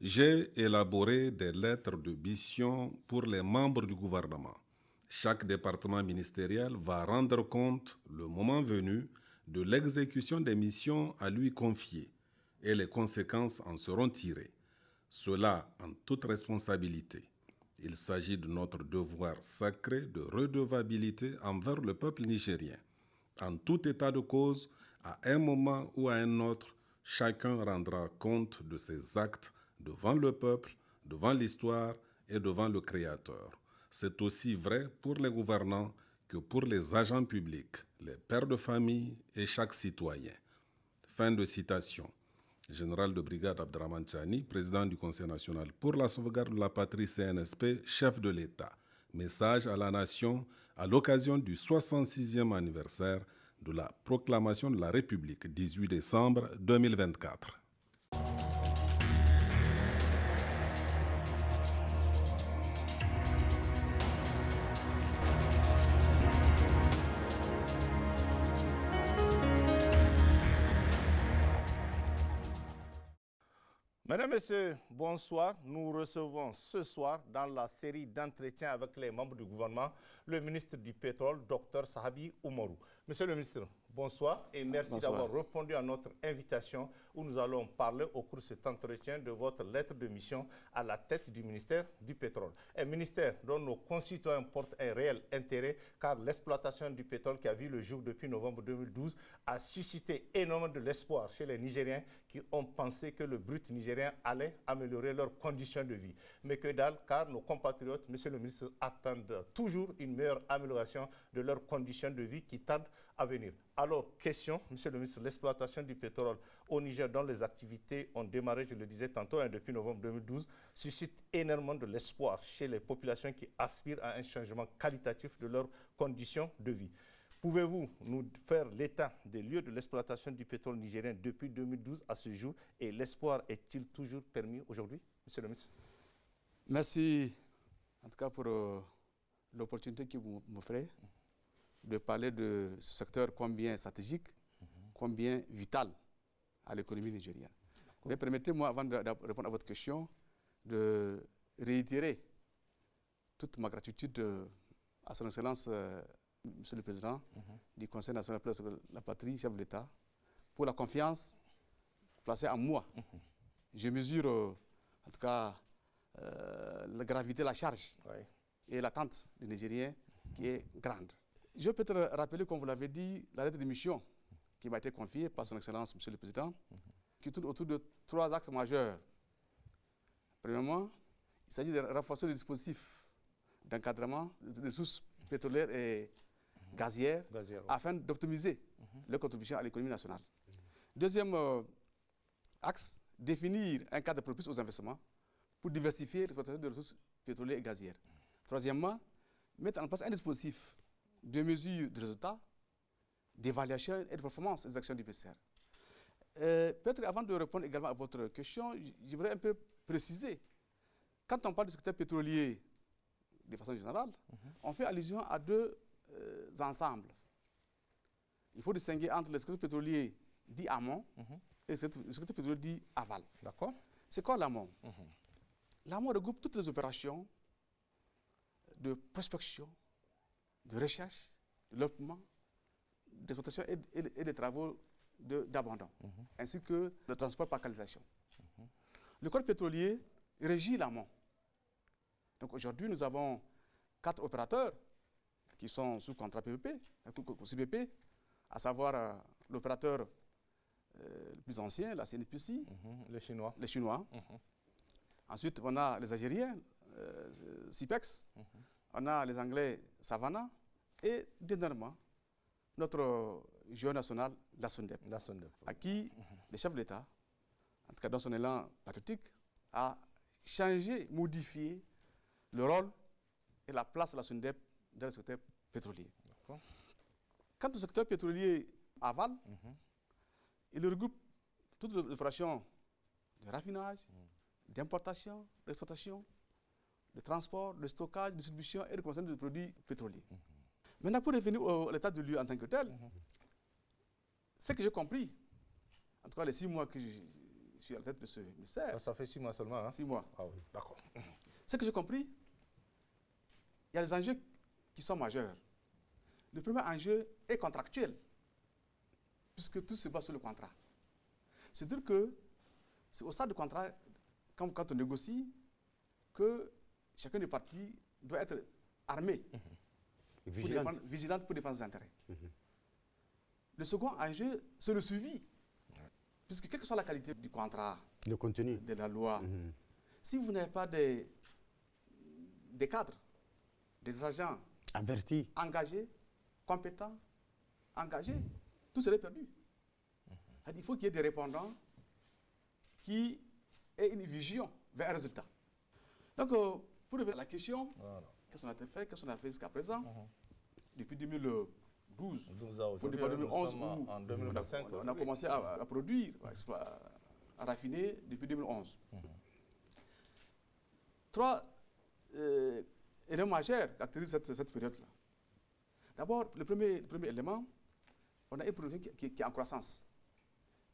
J'ai élaboré des lettres de mission pour les membres du gouvernement. Chaque département ministériel va rendre compte, le moment venu, de l'exécution des missions à lui confiées et les conséquences en seront tirées. Cela en toute responsabilité. Il s'agit de notre devoir sacré de redevabilité envers le peuple nigérien. En tout état de cause, à un moment ou à un autre, chacun rendra compte de ses actes devant le peuple, devant l'histoire et devant le Créateur. C'est aussi vrai pour les gouvernants que pour les agents publics, les pères de famille et chaque citoyen. Fin de citation. Général de brigade Abdraman Chani, président du Conseil national pour la sauvegarde de la patrie CNSP, chef de l'État. Message à la nation à l'occasion du 66e anniversaire de la proclamation de la République, 18 décembre 2024. Mesdames, Messieurs, bonsoir. Nous recevons ce soir dans la série d'entretiens avec les membres du gouvernement le ministre du Pétrole, Dr Sahabi Oumarou. Monsieur le ministre, bonsoir et merci d'avoir répondu à notre invitation où nous allons parler au cours de cet entretien de votre lettre de mission à la tête du ministère du Pétrole. Un ministère dont nos concitoyens portent un réel intérêt car l'exploitation du pétrole qui a vu le jour depuis novembre 2012 a suscité énormément de l'espoir chez les Nigériens qui ont pensé que le brut nigérien allait améliorer leurs conditions de vie. Mais que dalle, car nos compatriotes, monsieur le ministre, attendent toujours une meilleure amélioration de leurs conditions de vie qui tardent à venir. Alors, question, monsieur le ministre, l'exploitation du pétrole au Niger, dont les activités ont démarré, je le disais tantôt, depuis novembre 2012, suscite énormément de l'espoir chez les populations qui aspirent à un changement qualitatif de leurs conditions de vie. Pouvez-vous nous faire l'état des lieux de l'exploitation du pétrole nigérien depuis 2012 à ce jour et l'espoir est-il toujours permis aujourd'hui, monsieur le ministre? Merci en tout cas pour l'opportunité que vous m'offrez de parler de ce secteur combien stratégique, combien vital à l'économie nigérienne. Mais permettez-moi, avant de répondre à votre question, de réitérer toute ma gratitude à son Excellence Monsieur le Président du Conseil national pour la patrie, chef de l'État, pour la confiance placée en moi. Je mesure en tout cas la gravité, la charge et l'attente des Nigériens qui est grande. Je peux peut-être rappeler, comme vous l'avez dit, la lettre de mission qui m'a été confiée par son Excellence Monsieur le Président, qui tourne autour de 3 axes majeurs. Premièrement, il s'agit de renforcer le dispositif d'encadrement des ressources pétrolières et gazières afin d'optimiser leur contribution à l'économie nationale. Deuxième axe, définir un cadre propice aux investissements pour diversifier l'exploitation des ressources pétrolières et gazières. Troisièmement, mettre en place un dispositif de mesure de résultats, d'évaluation et de performance des actions du ministère. Peut-être avant de répondre également à votre question, je voudrais un peu préciser. Quand on parle du secteur pétrolier de façon générale, on fait allusion à 2 ensembles. Il faut distinguer entre le secteur pétrolier dit amont et le secteur pétrolier dit aval. D'accord. C'est quoi l'amont? L'amont regroupe toutes les opérations de prospection, de recherche, de développement, d'exploitation et des travaux d'abandon, ainsi que le transport par canalisation. Le code pétrolier régit l'amont. Donc aujourd'hui, nous avons 4 opérateurs qui sont sous contrat PPP, CPP, à savoir l'opérateur le plus ancien, la CNPC, les Chinois. Les Chinois. Ensuite, on a les Algériens, CIPEX, on a les Anglais, Savannah, et dernièrement, notre géant national, la SUNDEP, à qui le chef de l'État, en tout cas dans son élan patriotique, a changé, modifié le rôle et la place de la SUNDEP dans le secteur pétrolier. Quant au secteur pétrolier aval, il regroupe toutes les opérations de raffinage, d'importation, d'exploitation, de transport, de stockage, de distribution et de consommation de produits pétroliers. Maintenant, pour revenir à l'état de lieu en tant que tel, ce que j'ai compris, en tout cas les 6 mois que suis à la tête de ce ministère. Ça fait 6 mois seulement. Hein? 6 mois. Ah oui, d'accord. Ce que j'ai compris, il y a des enjeux qui sont majeurs. Le premier enjeu est contractuel, puisque tout se base sur le contrat. C'est-à-dire que c'est au stade du contrat, quand on négocie, que chacun des parties doit être armé, vigilante pour défendre ses intérêts. Le second enjeu, c'est le suivi. Puisque quelle que soit la qualité du contrat, le contenu de la loi, si vous n'avez pas des cadres, des agents avertis, engagés, compétents, engagés, tout serait perdu. Il faut qu'il y ait des répondants qui aient une vision vers un résultat. Donc, pour revenir à la question, qu'est-ce qu'on a fait, qu'est-ce qu'on a fait jusqu'à présent, depuis 2012, pour 2011, en 2025, on a commencé à produire, à raffiner depuis 2011. Trois éléments majeurs caractérisent cette période-là. D'abord, le premier élément, on a une production qui est en croissance.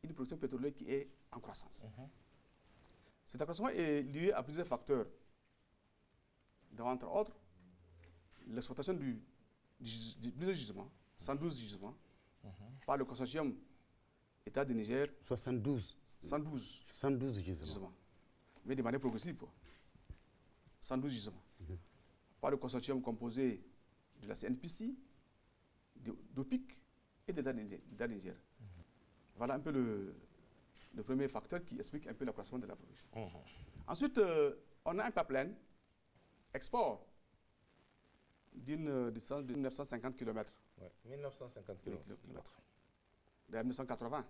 Une production pétrolière qui est en croissance. Cet accroissement est lié à plusieurs facteurs. Donc, entre autres, l'exploitation de plusieurs gisements, 112 gisements, par le consortium État du Niger. 112 gisements. Mais de manière progressive. 112 gisements. Par le consortium composé de la CNPC, d'OPIC et de l'État du Niger. Voilà un peu le premier facteur qui explique un peu l'accroissement de la production. Ensuite, on a un pipeline export d'une distance de 950 km. 1950 km. De 1980.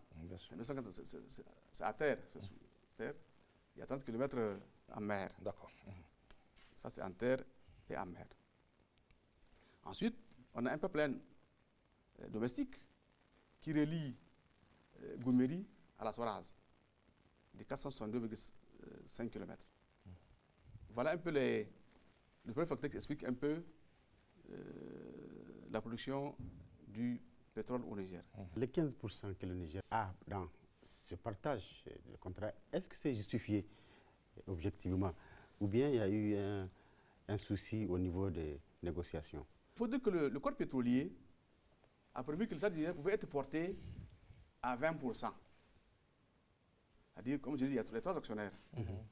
C'est à terre. Il y a 30 km en mer. D'accord. Ça, c'est en terre et en mer. Ensuite, on a un pipeline domestique qui relie Goumeri à la Soraz, de 462,5 km. Voilà un peu le premier facteur qui explique un peu la production du pétrole au Niger. Les 15% que le Niger a dans ce partage de contrat, est-ce que c'est justifié objectivement ou bien il y a eu un souci au niveau des négociations? Il faut dire que le code pétrolier a prévu que l'État du Niger pouvait être porté à 20%. C'est-à-dire, comme je dis, il y a les 3 actionnaires.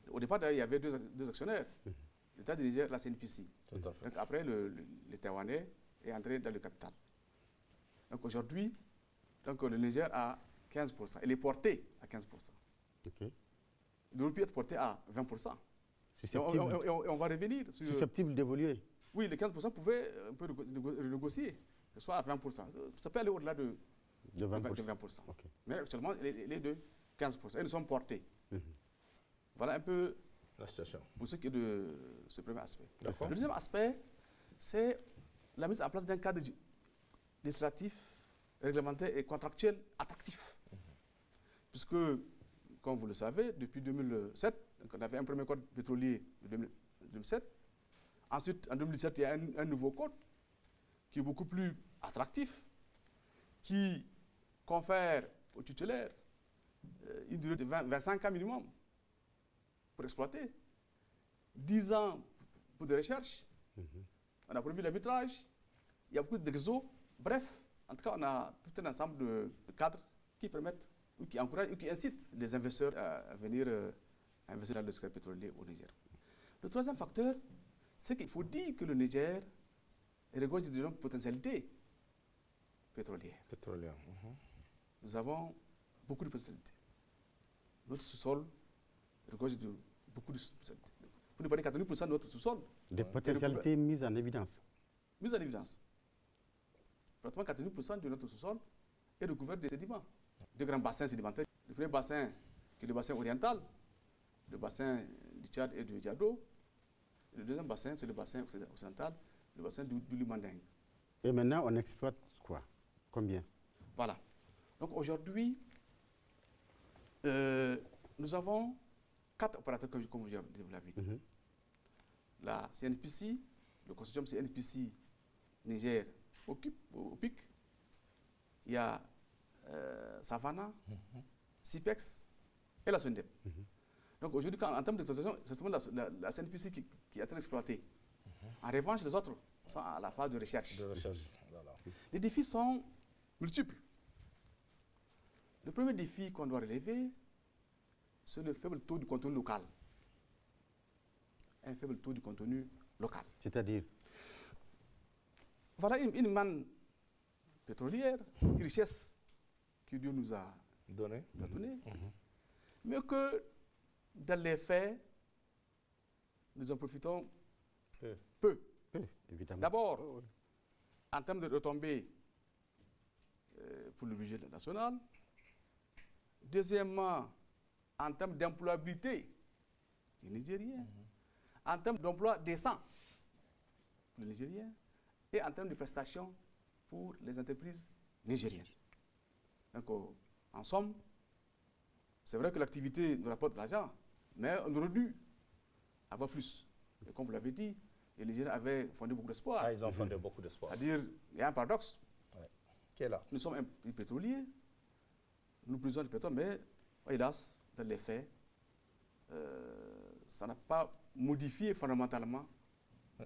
Au départ, il y avait 2 actionnaires. L'État du Niger, la CNPC. Donc après, le Taïwanais est entré dans le capital. Donc aujourd'hui, le Niger a 15%. Il est porté à 15%. Okay. Il aurait pu être porté à 20%. Et on va revenir sur... Susceptible d'évoluer. Oui, les 15% pouvaient un peu renégocier, soit à 20%. Ça peut aller au-delà de 20%. Okay. Mais actuellement, les deux, 15%. Et nous sommes portés. Voilà un peu la situation. Pour ce qui est de ce premier aspect. Le deuxième aspect, c'est la mise en place d'un cadre législatif, réglementaire et contractuel attractif. Puisque, comme vous le savez, depuis 2007, on avait un premier code pétrolier de 2007. Ensuite, en 2017, il y a un nouveau code qui est beaucoup plus attractif, qui confère aux titulaires une durée de 25 ans minimum pour exploiter, 10 ans pour des recherches, on a prévu l'arbitrage, il y a beaucoup d'exos. Bref, en tout cas, on a tout un ensemble de cadres qui permettent, ou qui encouragent, ou qui incitent les investisseurs à venir investir dans le secteur pétrolier au Niger. Le troisième facteur, c'est qu'il faut dire que le Niger regorge de longues potentialités pétrolières. Nous avons beaucoup de potentialités. Notre sous-sol regorge de beaucoup de potentialités. Pour ne pas dire 80% de notre sous-sol. Des potentialités mises en évidence. Mises en évidence. Pratiquement 80% de notre sous-sol est recouvert de sédiments. Deux grands bassins sédimentaires. Le premier bassin, qui est le bassin oriental, le bassin du Tchad et du Diado. Le deuxième bassin, c'est le bassin occidental, le bassin du Limanding. Et maintenant, on exploite quoi? Combien? Voilà. Donc aujourd'hui, nous avons 4 opérateurs, comme vous l'avez dit. La CNPC, le consortium CNPC Niger OPIC, il y a Savannah, CIPEX et la SONDEP. Donc aujourd'hui, en termes d'exploitation, c'est seulement la CNPC qui est en train d'exploiter. En revanche, les autres sont à la phase de recherche. Voilà. Les défis sont multiples. Le premier défi qu'on doit relever, c'est le faible taux de contenu local. Un faible taux de contenu local. C'est-à-dire? Voilà une manne pétrolière, une richesse que Dieu nous a Donné. donnée, mais que dans les faits, nous en profitons peu. Évidemment. D'abord, en termes de retombées pour le budget national. Deuxièmement, en termes d'employabilité des Nigériens, en termes d'emploi décent pour les Nigériens et en termes de prestations pour les entreprises nigériennes. Donc, en somme, c'est vrai que l'activité nous rapporte de l'argent, mais on aurait dû avoir plus. Et comme vous l'avez dit, les Nigériens avaient fondé beaucoup d'espoir. Ah, ils ont fondé beaucoup d'espoir. C'est-à-dire, il y a un paradoxe. Qui est là? Nous sommes un pays pétrolier, nous produisons du pétrole, mais hélas, dans les faits, ça n'a pas modifié fondamentalement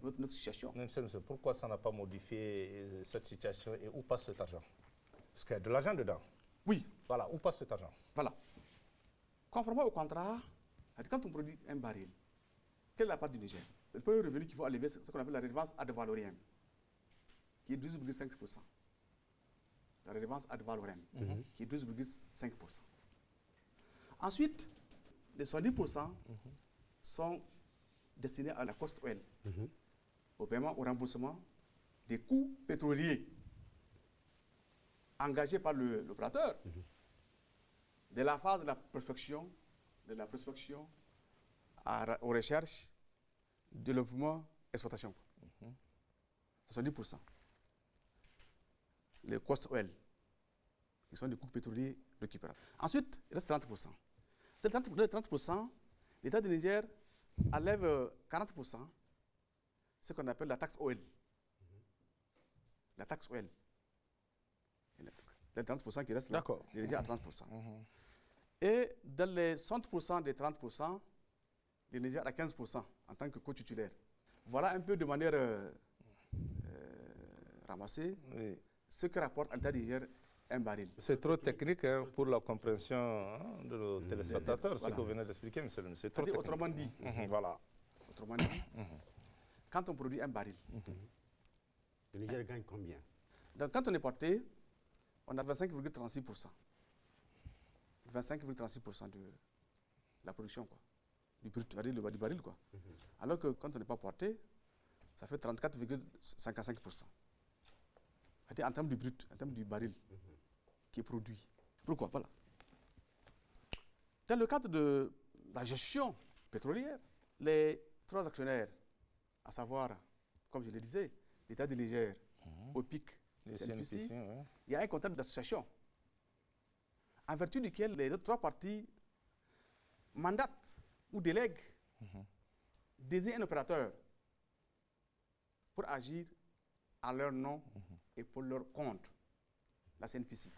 notre situation. Monsieur, pourquoi ça n'a pas modifié cette situation et où passe cet argent? Parce qu'il y a de l'argent dedans. Oui. Voilà, où passe cet argent? Voilà. Conformément au contrat, quand on produit un baril, quelle est la part du Niger? Le premier revenu qu'il faut enlever, c'est ce qu'on appelle la redevance ad valorem, qui est 12,5%. La redevance ad valorem, qui est 12,5%. Ensuite, les 70% sont destinés à la cost oil, au paiement, au remboursement des coûts pétroliers engagés par l'opérateur de la phase de la prospection, aux recherches, développement, exploitation. 70%. Les cost oil, qui sont des coûts pétroliers récupérables. Ensuite, il reste 30%. De 30%, l'État du Niger enlève 40%, ce qu'on appelle la taxe oil. La taxe oil. Les 30% qui restent là, le Niger à 30%. Et dans les 60% des 30%, le Niger à 15% en tant que co-titulaire. Voilà un peu de manière ramassée ce que rapporte à l'État du Niger un baril. C'est trop technique pour la compréhension de nos téléspectateurs, ce que vous venez d'expliquer, monsieur le ministre. Autrement dit, quand on produit un baril, le Niger gagne combien? Donc quand on est porté, on a 25,36%. 25,36% de la production, quoi. Du baril, quoi. Alors que quand on n'est pas porté, ça fait 34,55%. C'est-à-dire en termes du brut, en termes du baril qui est produit. Pourquoi? Voilà. Dans le cadre de la gestion pétrolière, les trois actionnaires, à savoir, comme je le disais, l'État du Niger, OPIC, les CNPC, il y a un contrat d'association en vertu duquel les autres trois parties mandatent ou délèguent, désignent un opérateur pour agir à leur nom et pour leur compte, la CNPC.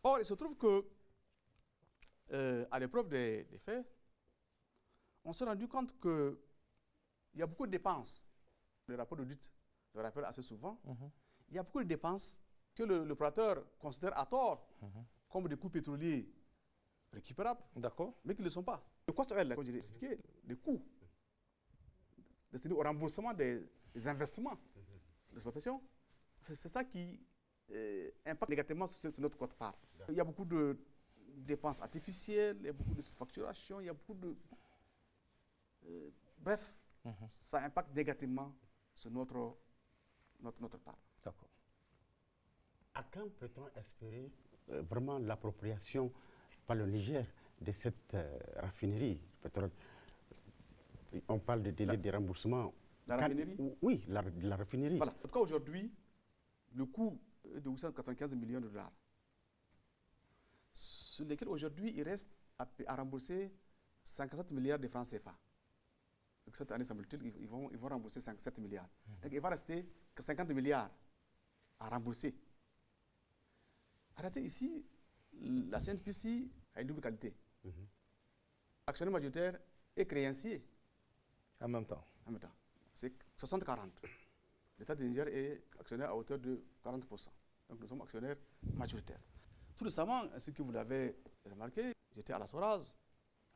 Or, il se trouve que, à l'épreuve des faits, on s'est rendu compte qu'il y a beaucoup de dépenses. Le rapport d'audit le rappelle assez souvent. Il y a beaucoup de dépenses que l'opérateur considère à tort comme des coûts pétroliers récupérables, mais qui ne le sont pas. Le cost oil, comme je l'ai expliqué, les coûts destinés au remboursement des investissements d'exploitation, c'est ça qui impacte négativement sur notre quote-part. Il y a beaucoup de dépenses artificielles, il y a beaucoup de facturation, il y a beaucoup de... bref, ça impacte négativement sur notre part. D'accord. À quand peut-on espérer vraiment l'appropriation par le Niger de cette raffinerie pétrole? On parle de délai de remboursement. La raffinerie? Oui, la raffinerie. Voilà. En tout cas, aujourd'hui, le coût est de 895 millions de dollars, sur lesquels aujourd'hui, il reste à rembourser 57 milliards de francs CFA. Donc cette année, semble-t-il, ils vont rembourser 57 milliards. Donc il va rester que 50 milliards à rembourser. Arrêtez ici, la CNPC a une double qualité. Actionnaire majoritaire et créancier. En même temps. En même temps. C'est 60-40. L'État du Niger est actionnaire à hauteur de 40%. Donc nous sommes actionnaires majoritaires. Tout récemment, ce que vous l'avez remarqué, j'étais à la SORAS.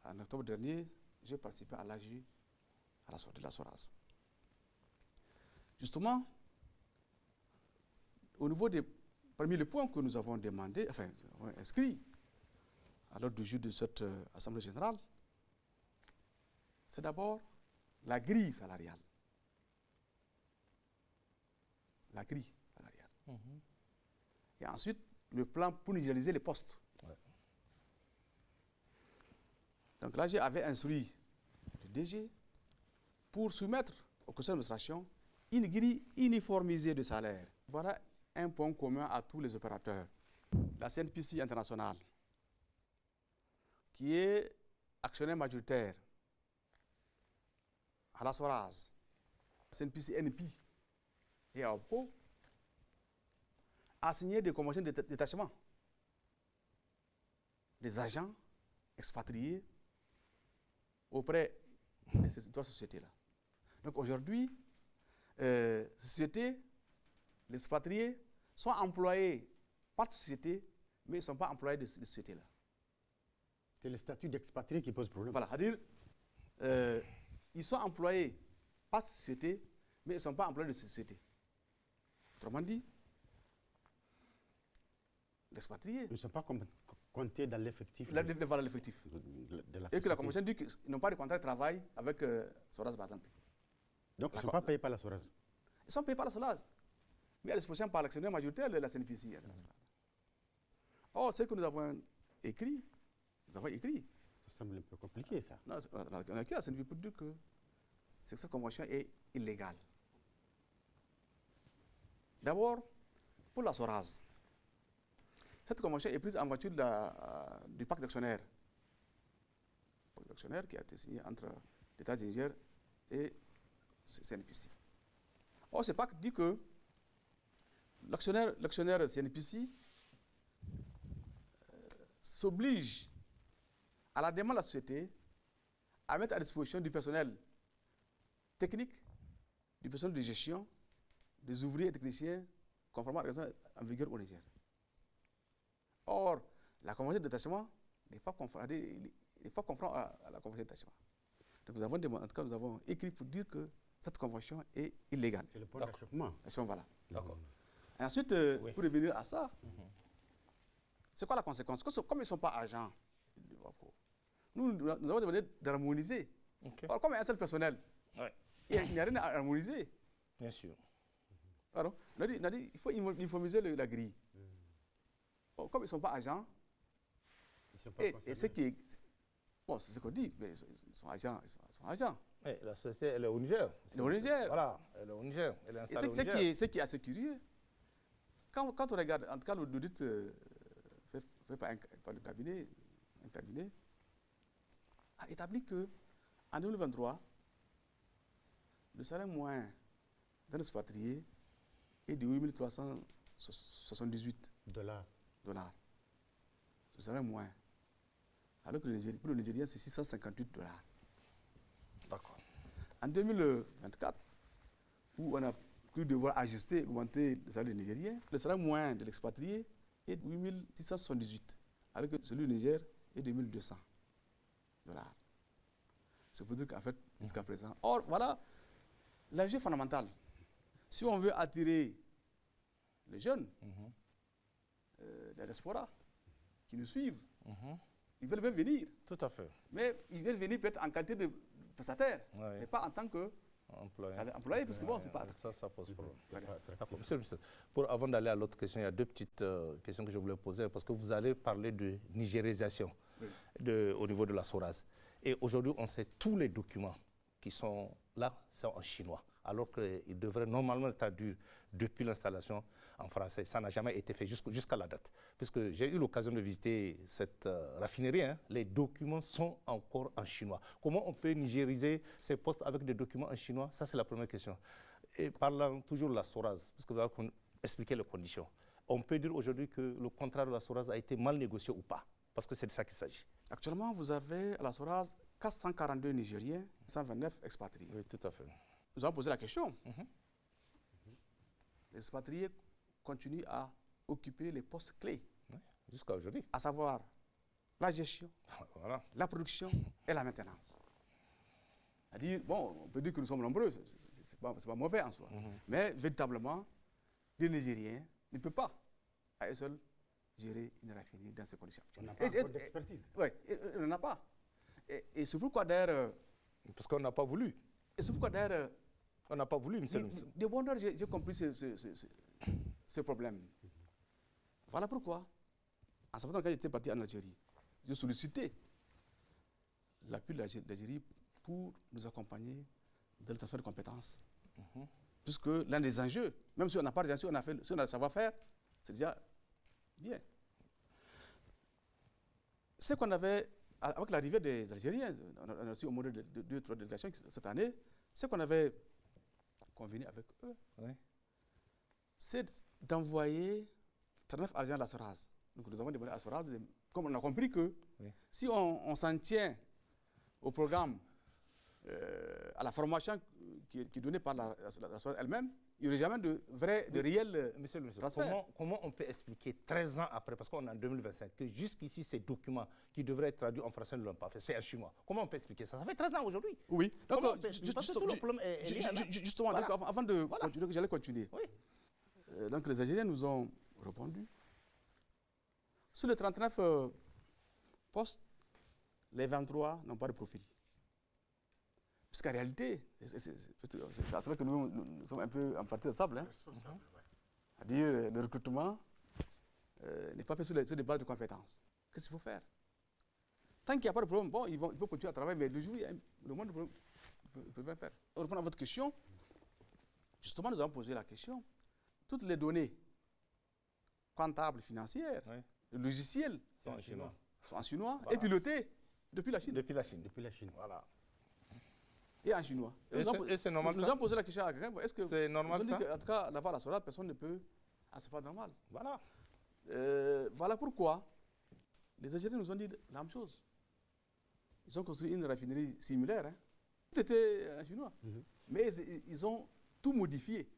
En octobre dernier, j'ai participé à l'AG de la SORAS. Justement, au niveau parmi les points que nous avons demandé, enfin, nous avons inscrits à l'ordre du jour de cette Assemblée générale, c'est d'abord la grille salariale. La grille salariale. Et ensuite, le plan pour nigérialiser les postes. Ouais. Donc là, j'avais instruit le DG pour soumettre au conseil d'administration une grille uniformisée de salaire. Voilà un point commun à tous les opérateurs. La CNPC internationale, qui est actionnaire majoritaire à la SORAS, CNPC NP et à OPCO, a signé des conventions de détachement des agents expatriés auprès de ces trois sociétés-là. Donc aujourd'hui, ces sociétés, les expatriés, sont employés par ces sociétés, mais ils ne sont pas employés de ces sociétés-là. C'est le statut d'expatrié qui pose problème. Voilà, c'est-à-dire, ils sont employés par ces sociétés, mais ils ne sont pas employés de ces sociétés. Autrement dit, l'expatrié. Ils ne sont pas comptés dans l'effectif. Voilà l'effectif. Et que la Convention dit qu'ils n'ont pas de contrat de travail avec SORAS, par exemple. Donc, ils ne sont pas payés par la SORAS. Ils sont payés par la SORAS. Mais à l'exposition par l'actionnaire majoritaire de la CNPC. Or, ce que nous avons écrit, ça semble un peu compliqué, ça. Non, on a écrit à la CNPC pour dire que cette convention est illégale. D'abord, pour la SORAS, cette convention est prise en voiture du pacte d'actionnaires. Le pacte d'actionnaires qui a été signé entre l'État du Niger et CNPC. Or, ce pacte dit que l'actionnaire CNPC s'oblige, à la demande de la société, à mettre à disposition du personnel technique, du personnel de gestion, des ouvriers et techniciens, conformément à la règlementation en vigueur au Niger. Or, la convention de détachement n'est pas conforme à la convention de détachement. Donc nous avons écrit pour dire que cette convention est illégale. C'est le point d'achoppement. Voilà. D'accord. Et ensuite, pour revenir à ça, c'est quoi la conséquence? Comme ils ne sont pas agents, nous avons demandé d'harmoniser. Or, comme il y a un seul personnel, il n'y a rien à harmoniser. Bien sûr. Pardon? On a dit il faut uniformiser la grille. Or, comme ils ne sont pas agents, et ce qui est. Bon, c'est ce qu'on dit, mais ils sont agents. Mais la société, elle est au Niger. Elle est au Niger. Voilà, elle est au Niger. Elle est installée Et au Niger. ce qui est assez curieux, quand on regarde, en tout cas, l'audit fait par le cabinet, a établi qu'en 2023, le salaire moyen d'un expatrié est de 8 378 $. Le salaire moyen. Alors que pour le Nigérien, c'est 658 $. D'accord. En 2024, où on a cru devoir ajuster, augmenter le salaire des Nigériens, le salaire moyen de l'expatrié est de 8 678, alors que celui du Niger est de 1 200 $. C'est pour dire qu'en fait, jusqu'à présent. Or, voilà l'enjeu fondamental. Si on veut attirer les jeunes, la diaspora, qui nous suivent, ils veulent même venir. Tout à fait. Mais ils veulent venir peut-être en qualité de prestataire, mais pas en tant que employé, parce que bon, c'est pas. Ça pose problème. D'accord. Monsieur le ministre, avant d'aller à l'autre question, il y a deux petites questions que je voulais poser, parce que vous allez parler de nigérisation au niveau de la SORAS. Et aujourd'hui, on sait tous les documents qui sont là, c'est en chinois, alors qu'ils devraient normalement être traduits depuis l'installation en français. Ça n'a jamais été fait jusqu'à la date. Puisque j'ai eu l'occasion de visiter cette raffinerie, les documents sont encore en chinois. Comment on peut nigériser ces postes avec des documents en chinois? Ça, c'est la première question. Et parlant toujours de la SORAS, parce que vous avez expliqué les conditions, on peut dire aujourd'hui que le contrat de la SORAS a été mal négocié ou pas? Parce que c'est de ça qu'il s'agit. Actuellement, vous avez à la SORAS 442 Nigériens, 129 expatriés. Oui, tout à fait. Nous avons posé la question. Les expatriés continuent à occuper les postes clés, Jusqu'à aujourd'hui. à savoir la gestion, Voilà. la production et la maintenance. C'est-à-dire, bon, on peut dire que nous sommes nombreux, c'est pas mauvais en soi. Mais véritablement, les Nigériens ne peuvent pas, à eux seuls, gérer une raffinerie dans ces conditions. On n'a pas encore d'expertise. Oui, on n'en a pas. Et c'est pourquoi d'ailleurs... Parce qu'on n'a pas voulu. Et c'est pourquoi d'ailleurs... On n'a pas voulu, monsieur le ministre. De bonne heure, j'ai compris ce problème. Voilà pourquoi, en ce moment, quand j'étais parti en Algérie, j'ai sollicité l'appui de l'Algérie pour nous accompagner dans le transfert de compétences. Puisque l'un des enjeux, même si on n'a pas d'enjeux, si on a le savoir-faire, c'est déjà bien. Ce qu'on avait, avec l'arrivée des Algériens, on a reçu au moins 2-3 délégations cette année, ce qu'on avait convenu avec eux, c'est d'envoyer 39 agents à la SORAS. Donc nous avons demandé à la SORAS, comme on a compris que si on s'en tient au programme, à la formation qui est donnée par la SORAS elle-même, il n'y aurait jamais de réel Monsieur le ministre, transfert. comment on peut expliquer 13 ans après, parce qu'on est en 2025, que jusqu'ici ces documents qui devraient être traduits en français ne l'ont pas fait, c'est un chinois. Comment on peut expliquer ça? Ça fait 13 ans aujourd'hui. Oui. Donc, justement, donc, avant de continuer, j'allais continuer. Oui. Donc les Algériens nous ont répondu. Sur les 39 postes, les 23 n'ont pas de profil. Parce qu'en réalité, c'est vrai que nous sommes un peu en partie de sable. C'est-à-dire le recrutement n'est pas fait sur des bases de compétences. Qu'est-ce qu'il faut faire? Tant qu'il n'y a pas de problème, bon, ils peuvent continuer à travailler, mais le jour où il y a le moins de problèmes, ils peuvent rien faire. Pour répondre à votre question, justement, nous avons posé la question. Toutes les données comptables, financières, le logiciel sont en chinois. Sont en chinois et pilotés depuis la Chine. Depuis la Chine. Voilà. Et en chinois. Et c'est normal ça? Nous avons posé la question à quelqu'un. Est-ce que c'est normal ça? En tout cas, d'avoir la SORAS, personne ne peut. Ah, c'est pas normal. Voilà. Voilà pourquoi les Algériens nous ont dit la même chose. Ils ont construit une raffinerie similaire. Hein. Tout était en chinois. Mais ils ont tout modifié.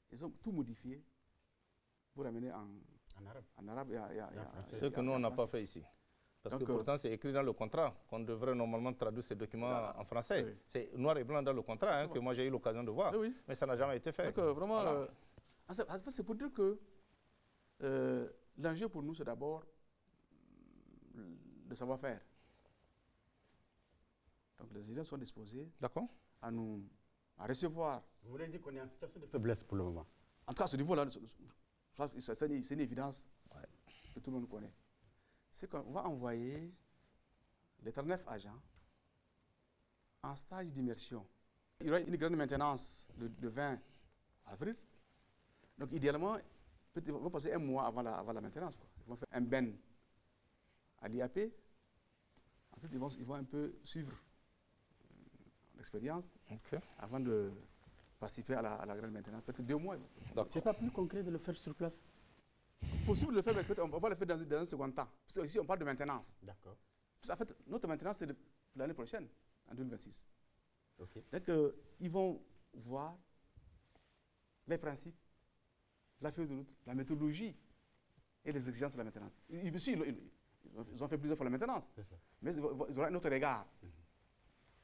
Ils ont tout modifié pour amener en arabe et Ce que nous, on n'a pas fait ici. Parce que pourtant, c'est écrit dans le contrat qu'on devrait normalement traduire ces documents en français. Oui. C'est noir et blanc dans le contrat que moi j'ai eu l'occasion de voir. Oui. Mais ça n'a jamais été fait. Donc, vraiment, c'est pour dire que l'enjeu pour nous, c'est d'abord le savoir-faire. Donc les Algériens sont disposés à recevoir. Vous voulez dire qu'on est en situation de faiblesse pour le moment? En tout cas, à ce niveau-là, c'est une évidence que tout le monde connaît. C'est qu'on va envoyer les 39 agents en stage d'immersion. Il y aura une grande maintenance le 20 avril. Donc, idéalement, ils vont passer un mois avant la maintenance. Quoi. Ils vont faire un ben à l'IAP. Ensuite, ils vont un peu suivre l'expérience avant de participer à la grande maintenance. Peut-être 2 mois. C'est pas plus concret de le faire sur place? Possible de le faire, mais peut-être on va le faire dans un second temps. Parce qu'ici, on parle de maintenance. D'accord. En fait, notre maintenance, c'est l'année prochaine, en 2026. Okay. Donc, ils vont voir les principes, la feuille de route, la méthodologie et les exigences de la maintenance. Ils ont fait plusieurs fois la maintenance, mais ils auront un autre regard.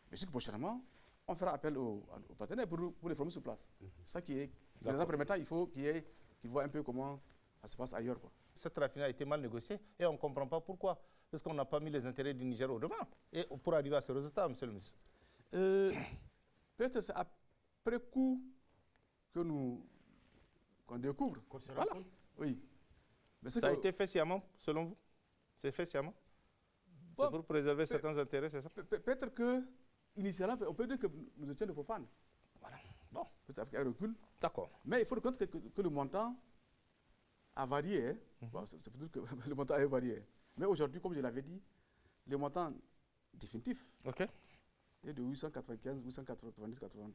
Mais c'est que prochainement, on fera appel aux partenaires pour les former sur place. Ça qui est, dans un premier temps, il faut qu'ils voient un peu comment ça se passe ailleurs. Quoi. Cette raffinerie a été mal négociée et on ne comprend pas pourquoi. Parce qu'on n'a pas mis les intérêts du Niger au devant. Et pour arriver à ce résultat, monsieur le ministre. Peut-être c'est après coup qu'on découvre. Qu'on se rend compte. Oui. Mais ça a été fait sciemment, selon vous? C'est fait sciemment? C'est pour préserver certains intérêts, c'est ça? Peut-être que, initialement, on peut dire que nous étions des profanes. Voilà. Bon. Peut-être avec un recul. D'accord. Mais il faut reconnaître que le montant a varié. Hein. Bon, c'est pour dire que le montant a varié. Mais aujourd'hui, comme je l'avais dit, le montant définitif est de 895, 890, 80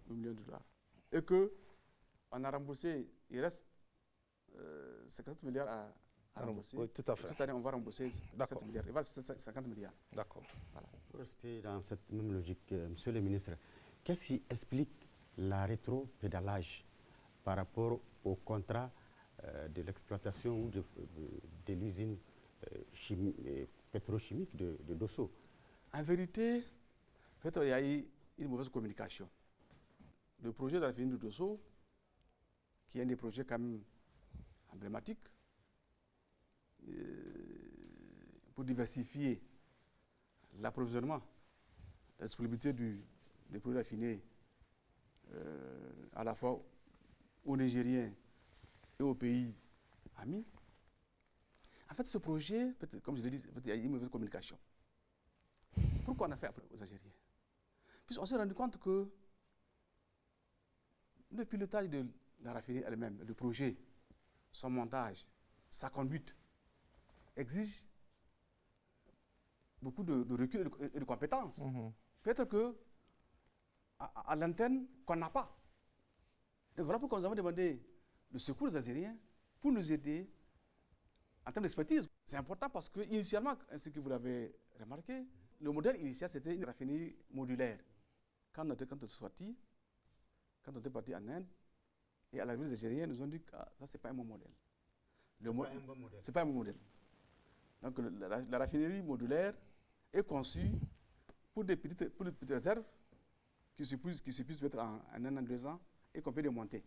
millions de dollars. Et qu'on a remboursé, il reste 50 milliards à rembourser. Oui, tout à fait. Cette année, on va rembourser 7 milliards. Il va 50 milliards. D'accord. Voilà. Pour rester dans cette même logique, Monsieur le ministre, qu'est-ce qui explique la rétro-pédalage par rapport au contrat de l'exploitation ou de l'usine pétrochimique de Dosso? En vérité, peut-être il y a eu une mauvaise communication. Le projet de la raffinerie de Dosso, qui est un des projets quand même emblématiques, pour diversifier l'approvisionnement, la disponibilité des produits raffinés à la fois aux Nigériens et aux pays amis. En fait, ce projet, comme je l'ai dit, il y a eu une mauvaise communication. Pourquoi on a fait appel aux Algériens? Puisqu'on s'est rendu compte que le pilotage de la raffinerie elle-même, le projet, son montage, sa conduite, exige beaucoup de recul et de compétences. Peut-être que à l'antenne qu'on n'a pas. Donc voilà pourquoi nous avons demandé le secours des Algériens pour nous aider en termes d'expertise. C'est important parce que initialement, ce que vous l'avez remarqué, le modèle initial c'était une raffinerie modulaire. Quand on était sorti, quand on était parti en Inde, et à l'arrivée des Algériens nous ont dit que ça c'est pas un bon modèle. C'est pas un bon modèle. Donc la raffinerie modulaire est conçue pour des petites réserves qui se puissent mettre en 1 an, 2 ans et qu'on peut démonter.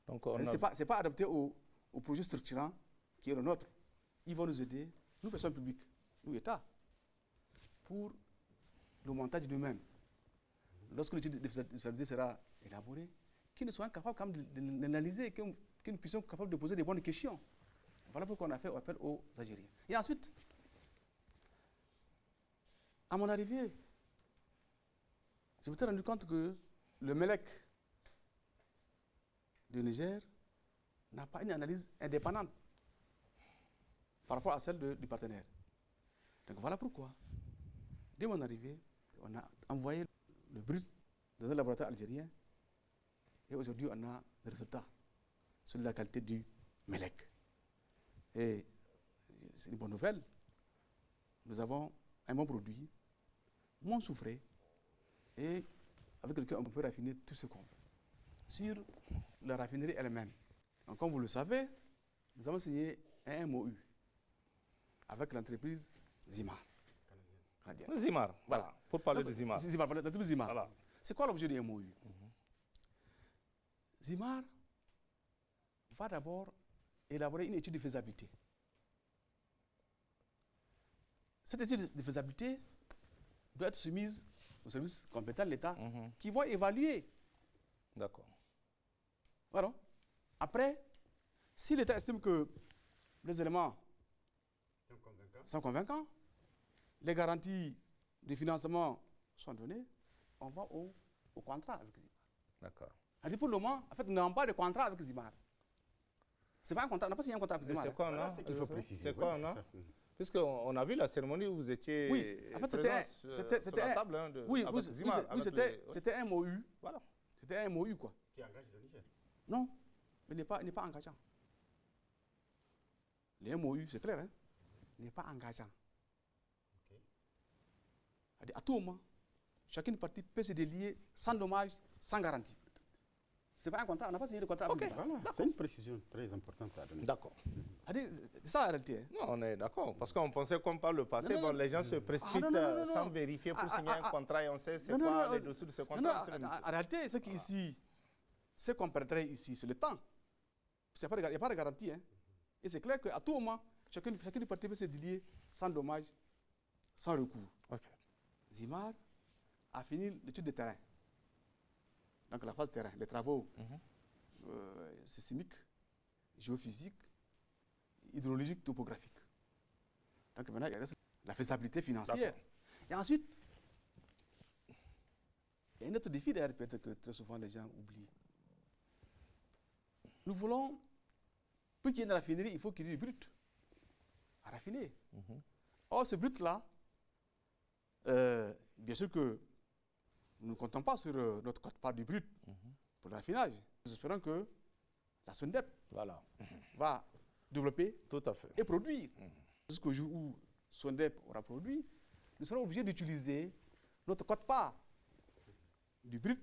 Ce n'est pas adapté au projet structurant qui est le nôtre. Ils vont nous aider, nous personnes publiques, nous États, pour le montage du même. Lorsque l'étude de faisabilité sera élaborée, qu'ils ne soient capables quand même de l'analyser, que nous puissions être capables de poser des bonnes questions. Voilà pourquoi on a fait appel aux Algériens. Et ensuite, à mon arrivée, je me suis rendu compte que le MELEC du Niger n'a pas une analyse indépendante par rapport à celle du partenaire. Donc voilà pourquoi, dès mon arrivée, on a envoyé le brut dans un laboratoire algérien et aujourd'hui on a des résultats sur la qualité du MELEC. Et c'est une bonne nouvelle, nous avons un bon produit, moins soufré, et avec lequel on peut raffiner tout ce qu'on veut. Sur la raffinerie elle-même, donc comme vous le savez, nous avons signé un MOU avec l'entreprise Zimar. Zimar, voilà. Pour parler de Zimar. L'entreprise Zimar. Voilà. C'est quoi l'objet du MOU? Zimar va d'abord élaborer une étude de faisabilité. Cette étude de faisabilité doit être soumise aux services compétents de l'État qui vont évaluer. D'accord. Voilà. Après, si l'État estime que les éléments sont convaincants, les garanties de financement sont données, on va au contrat avec Zimar. D'accord. Pour le moment, en fait, nous n'avons pas de contrat avec Zimar. C'est pas un contrat, on n'a pas signé un contrat avec Zimar. C'est quoi, non? Il faut préciser. C'est quoi, non? Puisqu'on a vu la cérémonie où vous étiez en fait, c'était la table avec Zimar. C'était un MOU. Voilà. C'était un MOU, quoi. Qui engage le Niger? Non, mais il n'est pas engageant. Le MOU, c'est clair, hein? Il n'est pas engageant. Okay. À tout moment, chacune partie peut se délier sans dommage, sans garantie. Ce n'est pas un contrat, on n'a pas signé de contrat avec Zimar. Voilà, c'est une précision très importante à donner. D'accord. C'est ça la réalité. Hein? Non, on est d'accord. Parce qu'on pensait comme par le passé, les gens se précipitent sans vérifier pour signer un contrat et on sait c'est quoi les dessous de ce contrat. En réalité, ce qui ici, ce qu'on perdrait ici, c'est le temps. Il n'y a pas de garantie. Hein? Et c'est clair qu'à tout moment, chacune partie peut se délier sans dommage, sans recours. Okay. Zimar a fini l'étude de terrain. Donc la phase terrain, les travaux sismiques, géophysiques, hydrologiques, topographiques. Donc maintenant, il reste la faisabilité financière. Et ensuite, il y a un autre défi d'ailleurs, peut-être que très souvent les gens oublient. Nous voulons, pour qu'il y ait une raffinerie, il faut qu'il y ait du brut à raffiner. Or, ce brut-là, bien sûr que nous ne comptons pas sur notre quote-part du brut pour le raffinage. Nous espérons que la SONDEP va développer Tout à fait. et produire. Jusqu'au jour où Sondep aura produit, nous serons obligés d'utiliser notre quote-part du brut,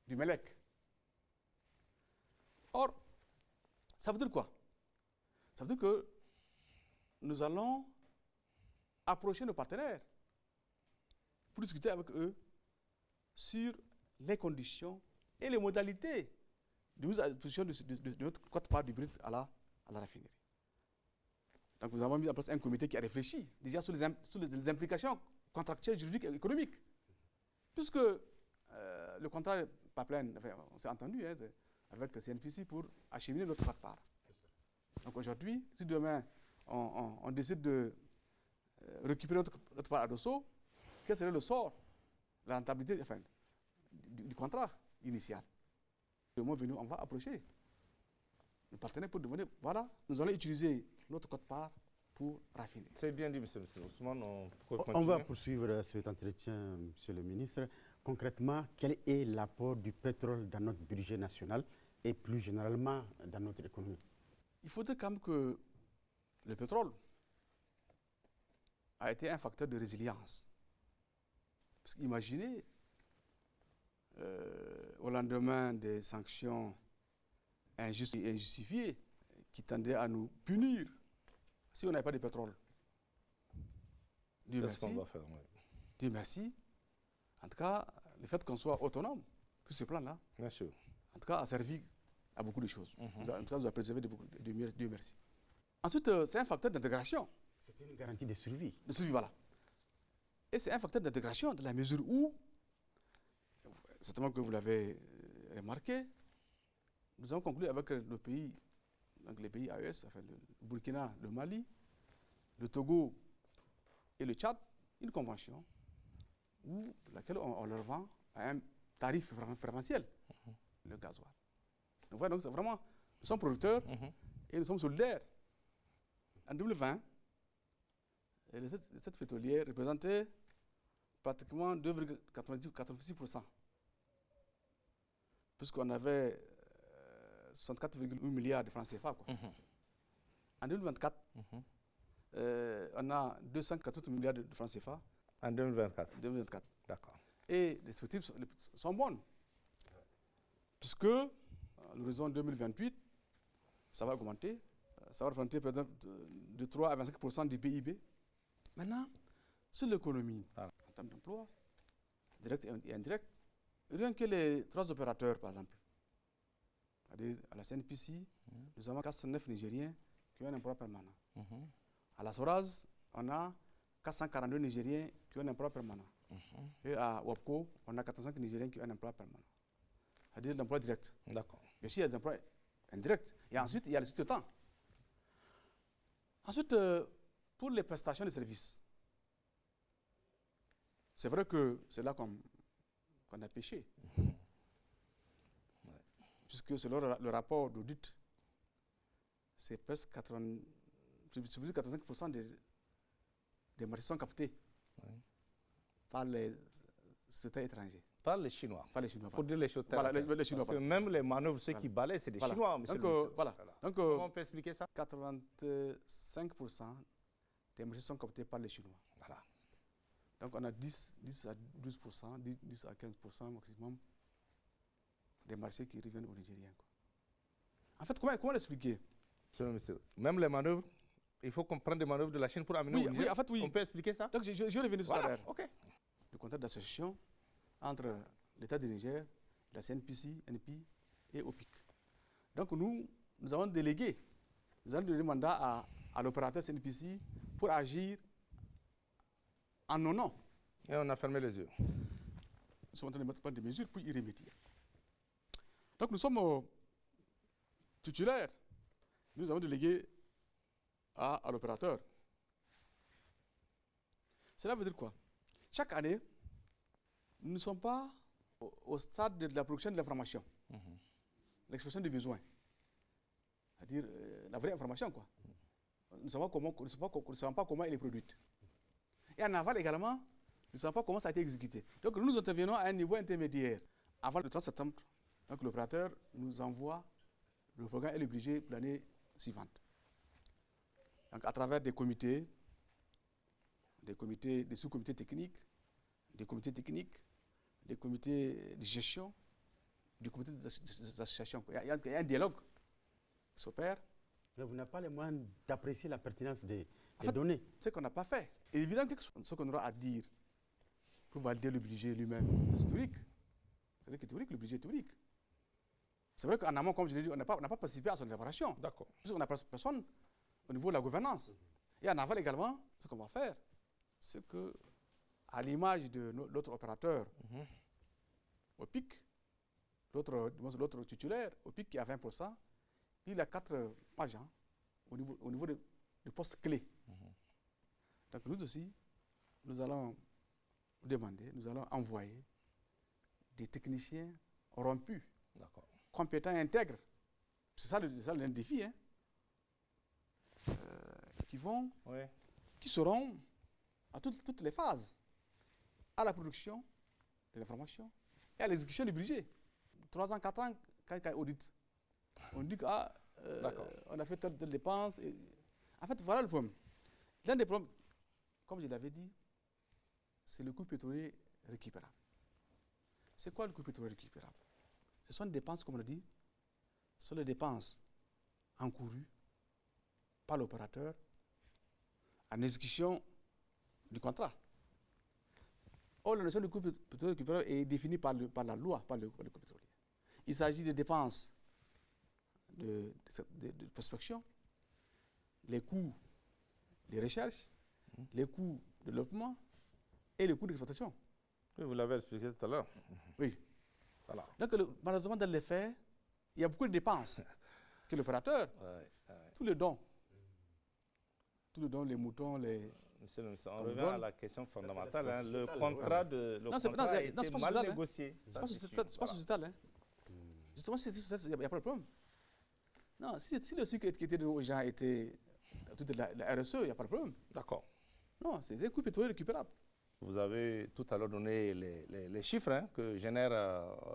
du MELEC. Or, ça veut dire quoi? Ça veut dire que nous allons approcher nos partenaires pour discuter avec eux sur les conditions et les modalités de mise à disposition de notre quote-part du brut à la raffinerie. Donc nous avons mis en place un comité qui a réfléchi déjà sur les implications contractuelles, juridiques et économiques. Puisque le contrat pipeline, enfin, on s'est entendu avec CNPC pour acheminer notre quote-part. Donc aujourd'hui, si demain on décide de récupérer notre part à Dosso, quel serait le sort, la rentabilité du contrat initial? Le moment venu, on va approcher le partenaire pour demander, voilà, nous allons utiliser notre quote-part pour raffiner. C'est bien dit, monsieur Ousmane. On va poursuivre cet entretien, monsieur le ministre. Concrètement, quel est l'apport du pétrole dans notre budget national et plus généralement dans notre économie? Il faudrait quand même que le pétrole a été un facteur de résilience. Parce qu'imaginez, au lendemain des sanctions injustes et injustifiées qui tendaient à nous punir, si on n'avait pas de pétrole. Dieu merci. Qu'est-ce qu'on va faire? Dieu merci. En tout cas, le fait qu'on soit autonome sur ce plan-là, Bien sûr. en tout cas, a servi à beaucoup de choses. En tout cas, nous a préservé de beaucoup. Dieu merci. Ensuite, c'est un facteur d'intégration. C'est une garantie de survie. De survie, voilà. Et c'est un facteur d'intégration dans la mesure où, certainement que vous l'avez remarqué, nous avons conclu avec nos pays, donc les pays AES, enfin le Burkina, le Mali, le Togo et le Tchad, une convention où laquelle on leur vend à un tarif préférentiel le gasoil. Donc voilà, donc c'est vraiment, nous sommes producteurs et nous sommes solidaires. En 2020, les recettes pétrolières représentaient pratiquement 2,96%. Puisqu'on avait 64,1 milliards de francs CFA. Quoi. En 2024, on a 248 milliards de francs CFA. En 2024. 2024. D'accord. Et les perspectives sont bonnes. Puisque à l'horizon 2028, ça va augmenter. Ça va représenter peut-être de 3 à 25% du PIB. Maintenant, sur l'économie, en termes d'emploi, direct et indirect, rien que les 3 opérateurs, par exemple, c'est-à-dire à la CNPC, nous avons 409 Nigériens qui ont un emploi permanent. À la SORAS, on a 442 Nigériens qui ont un emploi permanent. Et à WAPCO, on a 45 Nigériens qui ont un emploi permanent. C'est-à-dire l'emploi direct. D'accord. Bien sûr, il y a des emplois indirects. Et ensuite, il y a le sous-traitant. Ensuite, pour les prestations de services, c'est vrai que c'est là qu'on a péché. Puisque selon le rapport d'audit, c'est presque 85% des marchés sont captés par les sociétés étrangers. Par les Chinois. Par les Chinois. Pour dire les choses Voilà, les Chinois. Parce que même les manœuvres, ceux qui balaient, c'est des Chinois, monsieur le ministre. Donc, comment on peut expliquer ça? 85% des marchés sont captés par les Chinois. Voilà. Donc on a 10 à 12%, 10 à 15% maximum des marchés qui reviennent aux Nigériens. Quoi. En fait, comment l'expliquer? Même les manœuvres, il faut qu'on prenne des manœuvres de la Chine pour amener au Niger. Oui, en fait, oui. On peut expliquer ça? Donc je vais revenir sur ça. OK. Le contrat d'association entre l'État du Niger, la CNPC, NP et OPIC. Donc nous avons délégué, nous avons donné mandat à l'opérateur CNPC pour agir en nos noms. Et on a fermé les yeux. Nous sommes en train de mettre des mesures pour y remédier. Donc nous sommes titulaires. Nous avons délégué à l'opérateur. Cela veut dire quoi? Chaque année, nous ne sommes pas au stade de la production de l'information, l'expression des besoins, c'est-à-dire la vraie information. Quoi. Nous ne savons pas comment elle est produite. Et en aval également, nous ne savons pas comment ça a été exécuté. Donc nous intervenons à un niveau intermédiaire. Avant le 30 septembre, donc l'opérateur nous envoie le programme et le budget pour l'année suivante. Donc, à travers des comités, des sous-comités techniques, des comités techniques, des comités de gestion, des comités d'association. Il y a un dialogue qui s'opère. Mais vous n'avez pas les moyens d'apprécier la pertinence des En fait, données. C'est ce qu'on n'a pas fait. Et évidemment, ce qu'on aura à dire pour valider le budget lui-même, c'est théorique. C'est vrai que théorique, le budget est théorique. C'est vrai qu'en amont, comme je l'ai dit, on n'a pas participé à son élaboration. D'accord. Puisqu'on n'a personne au niveau de la gouvernance. Et en aval également, ce qu'on va faire, c'est que, à l'image de l'autre opérateur, au PIC, l'autre titulaire, au PIC qui a 20%, il a 4 agents au niveau de postes clés. Donc nous aussi, nous allons demander, nous allons envoyer des techniciens rompus, compétents et intègres. C'est ça le défi, hein, qui seront à toutes les phases, à la production de l'information et à l'exécution du budget. 3 ans, 4 ans, quand il y a audit, on dit qu'on a fait telle dépense. En fait, voilà le problème. L'un des problèmes, comme je l'avais dit, c'est le coût pétrolier récupérable. C'est quoi le coût pétrolier récupérable? Ce sont des dépenses, comme on l'a dit, ce sont les dépenses encourues par l'opérateur en exécution du contrat. Or, la notion de coût pétrolier récupérable est définie par la loi, par le coût pétrolier. Il s'agit des dépenses de prospection, les coûts de recherche, les coûts de développement et les coûts d'exploitation. Oui, vous l'avez expliqué tout à l'heure. Oui. Voilà. Donc, malheureusement, dans les faits, il y a beaucoup de dépenses que l'opérateur, tous les dons, les moutons, les... Monsieur le ministre, on revient à la question fondamentale. Hein, le contrat a été mal négocié. C'est pas sociétal. Hein. Justement, si c'est sociétal, il n'y a pas de problème. Non, si le sucre qui était aux gens était toute la RSE, il n'y a pas de problème. D'accord. Non, c'est un coût pétrolier récupérable. Vous avez tout à l'heure donné les chiffres hein, que génère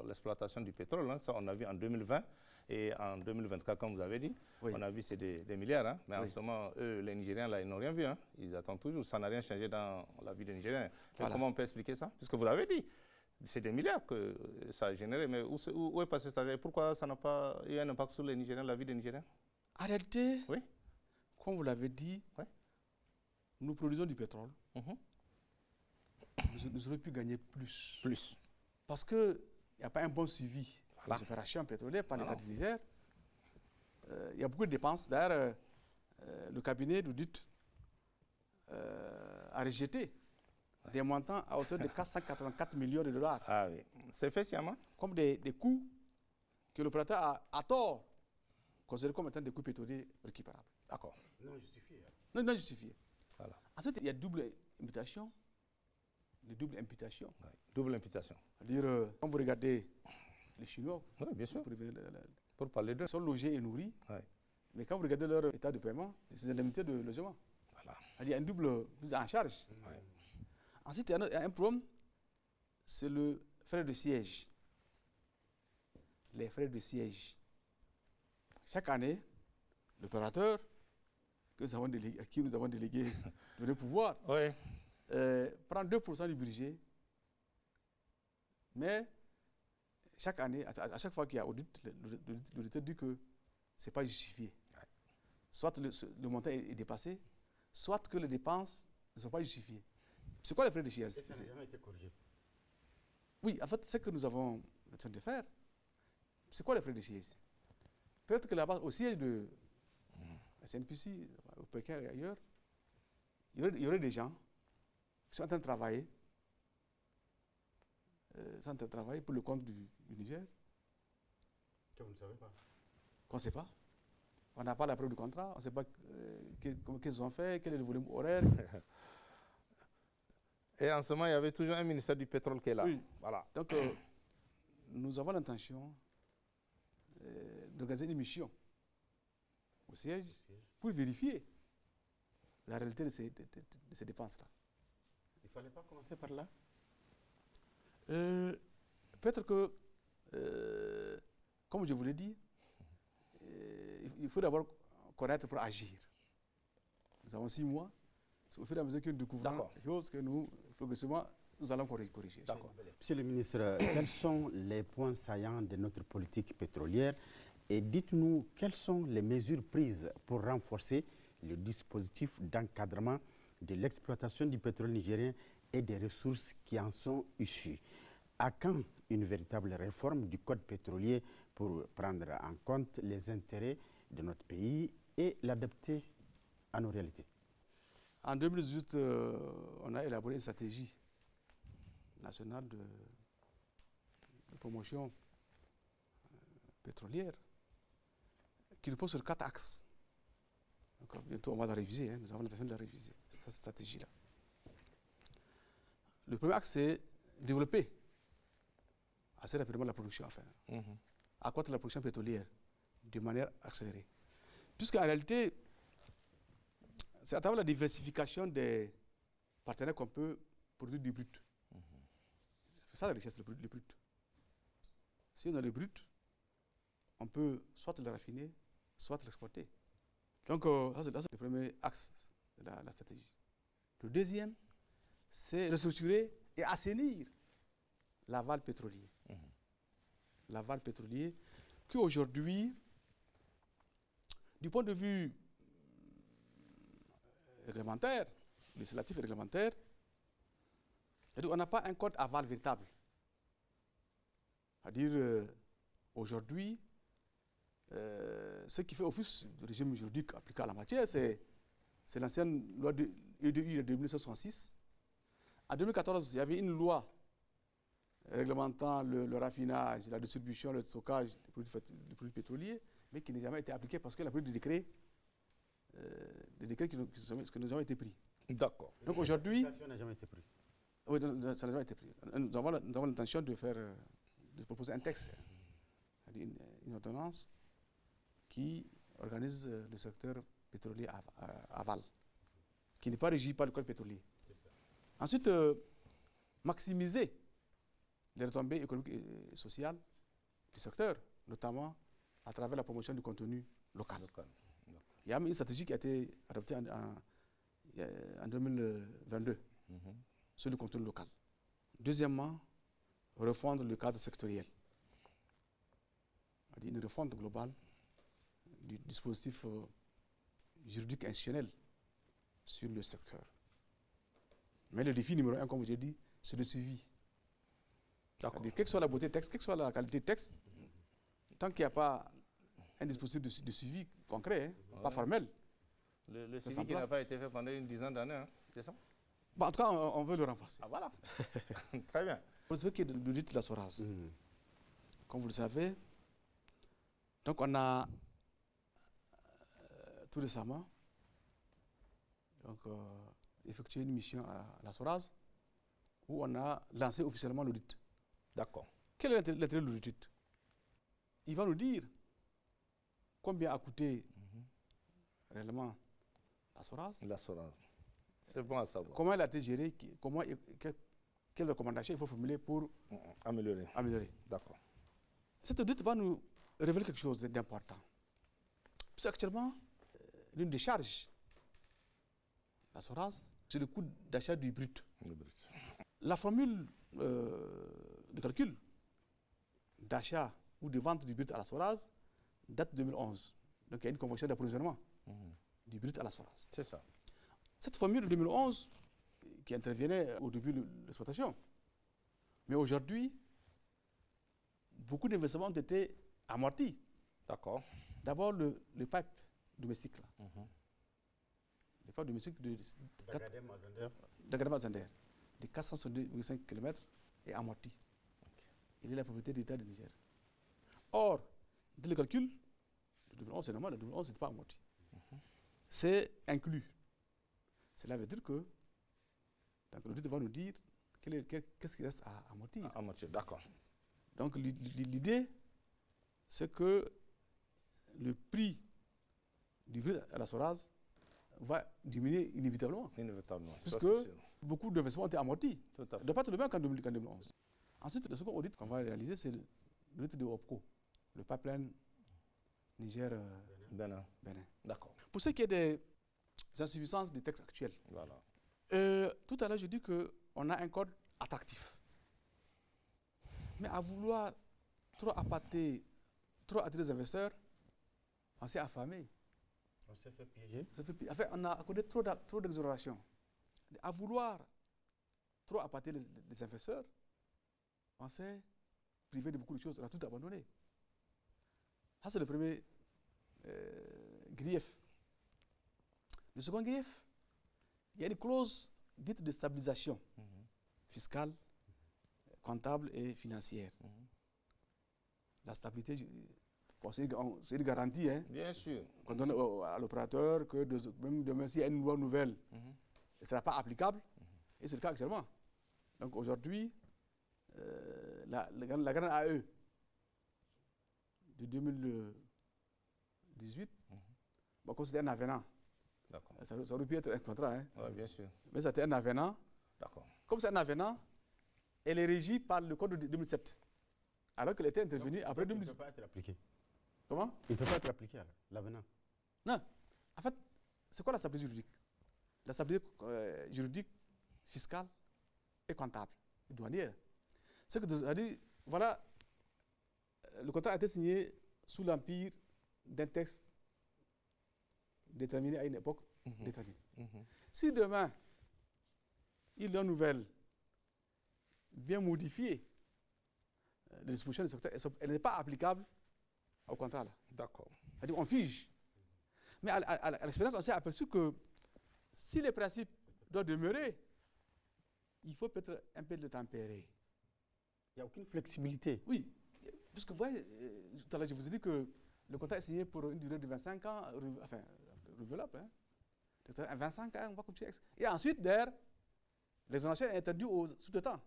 l'exploitation du pétrole. Hein. Ça, on a vu en 2020 et en 2024, comme vous avez dit. Oui. On a vu c'est des milliards. Hein. Mais en ce moment, eux, les Nigériens, là, ils n'ont rien vu. Hein. Ils attendent toujours. Ça n'a rien changé dans la vie des Nigériens. Voilà. Comment on peut expliquer ça? Puisque vous l'avez dit. C'est des milliards que ça a généré. Mais où est passé cet argent? Pourquoi ça n'a pas eu un impact sur les Nigériens, la vie des Nigériens? En réalité, oui. Comme vous l'avez dit, nous produisons du pétrole. Nous aurions pu gagner plus. Parce qu'il n'y a pas un bon suivi des opérations pétrolières par l'État du Niger. Il y a beaucoup de dépenses. D'ailleurs, le cabinet d'audit a rejeté des montants à hauteur de 484 millions de dollars. Ah oui, c'est fait sciemment. Comme des coûts que l'opérateur a à tort considérés comme étant des coûts pétroliers récupérables. D'accord. Non justifiés. Non justifiés. Voilà. Ensuite, il y a double imputation. Double imputation. Oui. Double imputation. C'est-à-dire, quand vous regardez les Chinois, bien sûr. Pour parler d'eux. Ils sont logés et nourris. Oui. Mais quand vous regardez leur état de paiement, c'est des indemnités de logement. Voilà. Il y a une double prise en charge. Oui. Ensuite, il y a un problème, c'est le frais de siège. Les frais de siège. Chaque année, l'opérateur à qui nous avons délégué le pouvoir prend 2% du budget, mais chaque année, à chaque fois qu'il y a audit, l'auditeur dit que ce n'est pas justifié. Soit le montant est dépassé, soit que les dépenses ne sont pas justifiées. C'est quoi les frais de siège? Ça n'a jamais été corrigé. Oui, en fait, ce que nous avons l'intention de faire, c'est quoi les frais de siège? Peut-être que là-bas, au siège de la CNPC, au Pékin et ailleurs, il y aurait des gens qui sont en train de travailler, pour le compte du Niger. Que vous ne savez pas? Qu'on ne sait pas. On n'a pas la preuve du contrat, on ne sait pas qu'est-ce qu'ils ont fait, quel est le volume horaire. Et en ce moment, il y avait toujours un ministère du pétrole qui est là. Oui. Voilà. Donc, nous avons l'intention d'organiser une mission au siège pour vérifier la réalité de ces dépenses-là. Il ne fallait pas commencer par là? Peut-être que, comme je vous l'ai dit, il faut d'abord connaître pour agir. Nous avons 6 mois. C'est au fur et à mesure que nous découvrons les choses que nous, progressivement, nous allons corriger. Monsieur le ministre, quels sont les points saillants de notre politique pétrolière et dites-nous quelles sont les mesures prises pour renforcer le dispositif d'encadrement de l'exploitation du pétrole nigérien et des ressources qui en sont issues. À quand une véritable réforme du code pétrolier pour prendre en compte les intérêts de notre pays et l'adapter à nos réalités? En 2018, on a élaboré une stratégie nationale de promotion pétrolière qui repose sur 4 axes. Donc, bientôt, on va la réviser. Nous avons l'intention de la réviser, cette stratégie-là. Le premier axe, c'est développer assez rapidement la production, enfin, accroître la production pétrolière de manière accélérée. Puisqu'en réalité, c'est à travers la diversification des partenaires qu'on peut produire du brut. C'est ça la richesse, le brut. Si on a le brut, on peut soit le raffiner, soit l'exporter. Donc, ça c'est le premier axe de la stratégie. Le deuxième, c'est restructurer et assainir l'aval pétrolier. L'aval pétrolier, qui aujourd'hui, du point de vue réglementaire, législatif et réglementaire, on n'a pas un code aval véritable. C'est-à-dire, aujourd'hui, ce qui fait office du régime juridique appliqué à la matière, c'est l'ancienne loi de EDU de 1966. En 2014, il y avait une loi réglementant le raffinage, la distribution, le stockage des produits pétroliers, mais qui n'a jamais été appliquée parce qu'elle a pris des décrets qui n'ont jamais été pris. D'accord. Donc aujourd'hui, Ça n'a jamais été pris. Oui, ça n'a jamais été pris. Nous avons l'intention de proposer un texte, une ordonnance qui organise le secteur pétrolier aval, qui n'est pas régi par le code pétrolier. Ensuite, maximiser les retombées économiques et sociales du secteur, notamment à travers la promotion du contenu local. Il y a une stratégie qui a été adoptée en 2022 sur le contenu local. Deuxièmement, refondre le cadre sectoriel. Une refonte globale du dispositif juridique institutionnel sur le secteur. Mais le défi numéro 1, comme je l'ai dit, c'est le suivi. Quelle que soit la beauté texte, quelle que soit la qualité texte, tant qu'il n'y a pas un dispositif de suivi concret, pas formel. Le suivi qui n'a pas été fait pendant une dizaine d'années, c'est ça? Bon, en tout cas, on veut le renforcer. Ah voilà. Très bien. Pour ce qui est de l'audit de la SORAS, comme vous le savez, donc on a tout récemment effectué une mission à la SORAS où on a lancé officiellement l'audit. D'accord. Quel est l'intérêt de l'audit? Il va nous dire combien a coûté réellement la SORAS. La SORAS. C'est bon à savoir. Comment elle a été gérée, quelles recommandations il faut formuler pour améliorer. D'accord. Cette audit va nous révéler quelque chose d'important. Parce qu'actuellement, l'une des charges de la SORAS, c'est le coût d'achat du brut. La formule de calcul d'achat ou de vente du brut à la SORAS date de 2011. Donc il y a une convention d'approvisionnement du brut à la SORAS. C'est ça. Cette formule de 2011 qui intervenait au début de l'exploitation. Mais aujourd'hui, beaucoup d'investissements ont été amortis. D'accord. D'abord, le pipe domestique. Là. Le pipe domestique de Dagadem-Mazender, de 462,5 km, est amorti. Il est la propriété de l'État du Niger. Or, dans le calcul, de 2011, c'est normal, de 2011, ce n'est pas amorti. C'est inclus. Cela veut dire que l'audit va nous dire qu'est-ce qui reste à amortir. Amortir, d'accord. Donc l'idée, c'est que le prix du brut à la SORAS va diminuer inévitablement. Inévitablement. Puisque beaucoup d'investissements ont été amortis. Tout à fait. De pas tout le même qu'en 2011. Ensuite, le second audit qu'on va réaliser, c'est l'audit de OPCO, le pipeline Niger-Bénin. D'accord. Pour ce qui est des insuffisances des textes actuels. Voilà. Tout à l'heure, je dis qu'on a un code attractif. Mais à vouloir trop attirer les investisseurs, on s'est affamé. On s'est fait piéger. En fait, on a accordé trop d'exonérations. À vouloir trop appâter les investisseurs, on s'est privé de beaucoup de choses, on a tout abandonné. Ça, c'est le premier grief. Le second grief, il y a une clause dite de stabilisation fiscale, comptable et financière. La stabilité, c'est une garantie. Hein, Bien sûr. qu'on donne à l'opérateur que même demain, s'il y a une loi nouvelle, elle ne sera pas applicable. Et c'est le cas actuellement. Donc aujourd'hui, la grande AE de 2018, bon, comme c'était un avenant, ça aurait pu être un contrat, hein, Bien sûr. mais c'était un avenant. D'accord. Comme c'est un avenant, elle est régie par le code de 2007, alors qu'elle était intervenue après 2018. Il ne peut pas être appliqué. Comment? Il ne peut pas être appliqué, l'avenant. Non. En fait, c'est quoi la stabilité juridique? La stabilité juridique, fiscale et comptable, et douanière. C'est que, voilà, le contrat a été signé sous l'empire d'un texte déterminé à une époque déterminée. Si demain, il y a une nouvelle bien modifiée, les dispositions du secteur, elle n'est pas applicable au contrat. D'accord. C'est-à-dire on fige. Mais à l'expérience, on s'est aperçu que si les principes doivent demeurer, il faut peut-être un peu le tempérer. Il n'y a aucune flexibilité. Oui, parce que vous voyez, tout à l'heure, je vous ai dit que le contrat est signé pour une durée de 25 ans, enfin, renouvelable. Hein. 25 ans, on va comme ça. Et ensuite, derrière, l'exonération est étendue aux sous-traitants.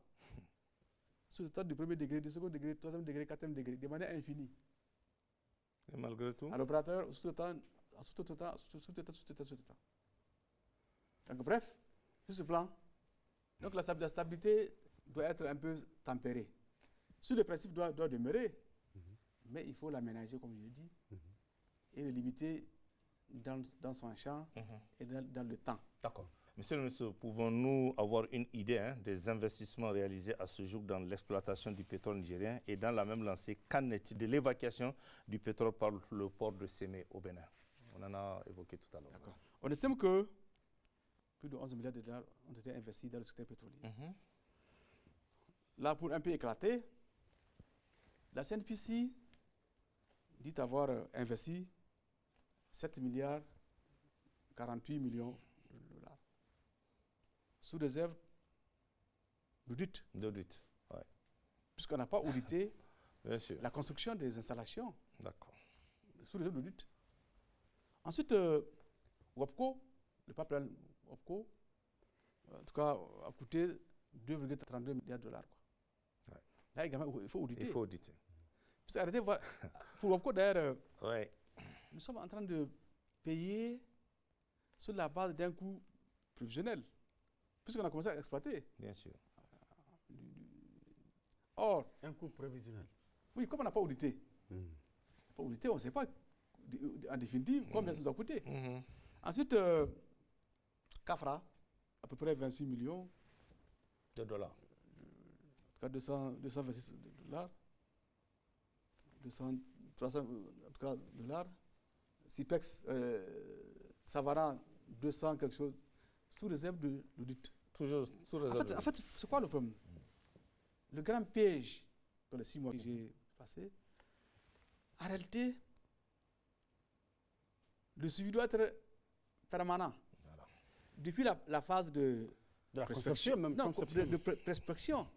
Sous-traitants du premier degré, du second degré, du troisième degré, quatrième degré, de manière infinie. Et malgré tout? À l'opérateur, sous-traitant, sous-traitant, sous-traitant, sous-traitant. Donc, bref, sur ce plan, donc la stabilité doit être un peu tempérée. Sur le principe doit demeurer, mais il faut l'aménager, comme je l'ai dit, et le limiter dans son champ et dans le temps. D'accord. Monsieur le ministre, pouvons-nous avoir une idée des investissements réalisés à ce jour dans l'exploitation du pétrole nigérien et dans la même lancée, qu'en est-il de l'évacuation du pétrole par le port de Sémé au Bénin? On en a évoqué tout à l'heure. D'accord. On estime que plus de 11 milliards de dollars ont été investis dans le secteur pétrolier. Là, pour un peu éclater, la CNPC dit avoir investi 7 milliards 48 millions de dollars. Sous réserve d'audit. D'audit, oui. Puisqu'on n'a pas audité Bien sûr. la construction des installations. D'accord. Sous réserve d'audit. Ensuite, WAPCO, le pipeline WAPCO, en tout cas, a coûté 2,32 milliards de dollars. Ouais. Là également, il faut auditer. Il faut auditer. Parce arrêtez, pour WAPCO, d'ailleurs, Ouais. nous sommes en train de payer sur la base d'un coût prévisionnel, puisqu'on a commencé à exploiter. Bien sûr. Or, Un coût prévisionnel. oui, comme on n'a pas audité, on ne sait pas en définitive combien ça nous a coûté. Ensuite, CAFRA, à peu près 26 millions de dollars. En tout cas, 226 dollars. 300, en tout cas, dollars. CIPEX, Savara, 200 quelque chose, sous réserve de l'audit. Toujours sous réserve. En fait, c'est quoi le problème? Le grand piège dans les 6 mois que j'ai passés, en réalité, le suivi doit être permanent. Voilà. Depuis la phase de la conception, même non, conception. de prospection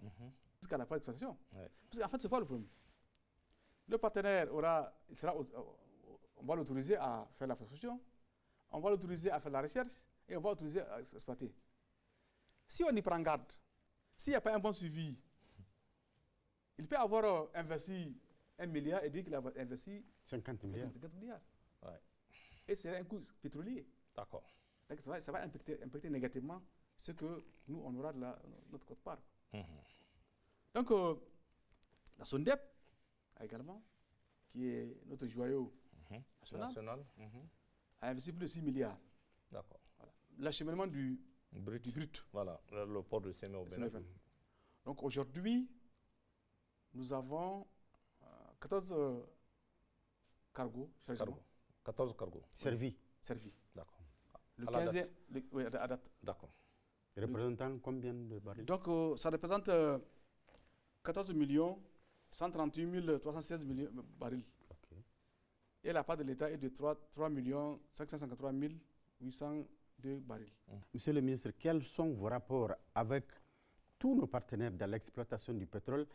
jusqu'à la phase d'exploitation. Ouais. Parce qu'en fait, c'est quoi le problème? Le partenaire on va l'autoriser à faire la prospection, on va l'autoriser à faire la recherche et on va l'autoriser à exploiter. Si on y prend garde, s'il n'y a pas un bon suivi, il peut avoir investi 1 milliard et dire qu'il a investi 50 milliards. Ouais. Et c'est un coût pétrolier. D'accord. Ça va impacter négativement ce que nous, on aura de notre quote-part. Donc, la SONDEP, également, qui est notre joyau national, a investi plus de 6 milliards. D'accord. Voilà. L'acheminement du Brut. brut. Voilà, le port de Séné au Bénin. Donc aujourd'hui, nous avons 14 cargos chargement 14 cargos. Servi. servis. D'accord. Le À la 15e, oui, à date. D'accord. Représentant combien de barils? Donc ça représente 14 138 316 millions de barils. Ok. Et la part de l'État est de 3 553 802 barils. Monsieur le ministre, quels sont vos rapports avec tous nos partenaires dans l'exploitation du pétrole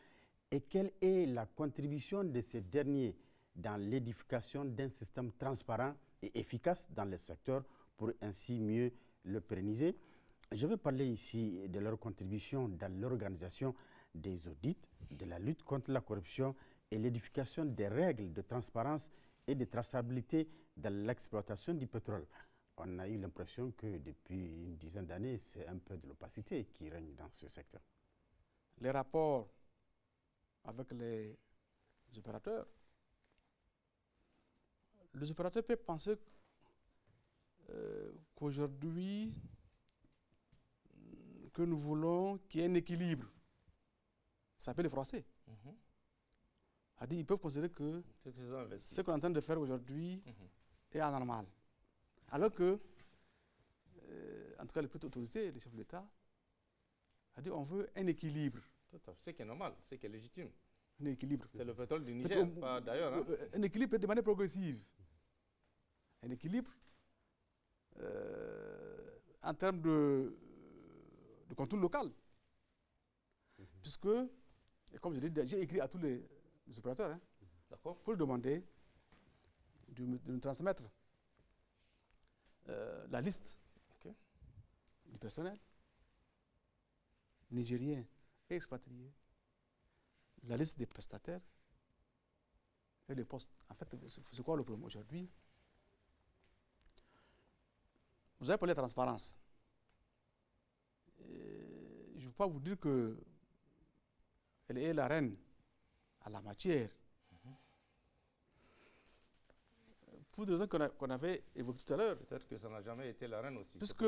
et quelle est la contribution de ces derniers dans l'édification d'un système transparent et efficace dans le secteur pour ainsi mieux le pérenniser? Je vais parler ici de leur contribution dans l'organisation des audits, de la lutte contre la corruption et l'édification des règles de transparence et de traçabilité dans l'exploitation du pétrole. On a eu l'impression que depuis une dizaine d'années, c'est un peu de l'opacité qui règne dans ce secteur. Les rapports avec les opérateurs peuvent penser qu'aujourd'hui, que nous voulons qu'il y ait un équilibre. Ça peut les froisser. Ils peuvent considérer que ce qu'on est en train de faire aujourd'hui est anormal. Alors que, en tout cas, les petites autorités, les chefs de l'État, on veut un équilibre. Tout à fait. C'est qui est normal, c'est qui est légitime. Un équilibre. C'est le pétrole du Niger, pas d'ailleurs. Hein. Un équilibre de manière progressive. Un équilibre en termes de contrôle local. Puisque, et comme je l'ai dit, j'ai écrit à tous les opérateurs pour leur demander de nous transmettre la liste du personnel nigérien et expatrié, la liste des prestataires et les postes. En fait, c'est quoi le problème aujourd'hui? Vous avez parlé de transparence. Je ne veux pas vous dire qu'elle est la reine à la matière. Pour des raisons qu'on avait évoquées tout à l'heure. Peut-être que ça n'a jamais été la reine aussi. Puisque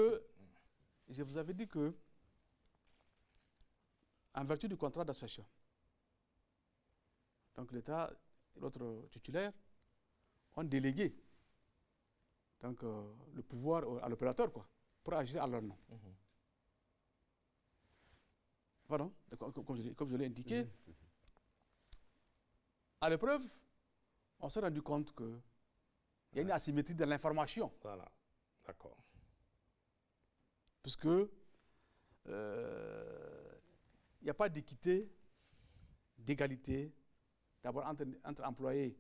je vous avais dit que, en vertu du contrat d'association, donc l'État et l'autre titulaire ont délégué donc, le pouvoir à l'opérateur pour agir à leur nom. Pardon, comme je l'ai indiqué, à l'épreuve, on s'est rendu compte qu'il y a une asymétrie de l'information. Voilà, d'accord. Puisque il n'y a pas d'équité, d'égalité, d'abord entre employés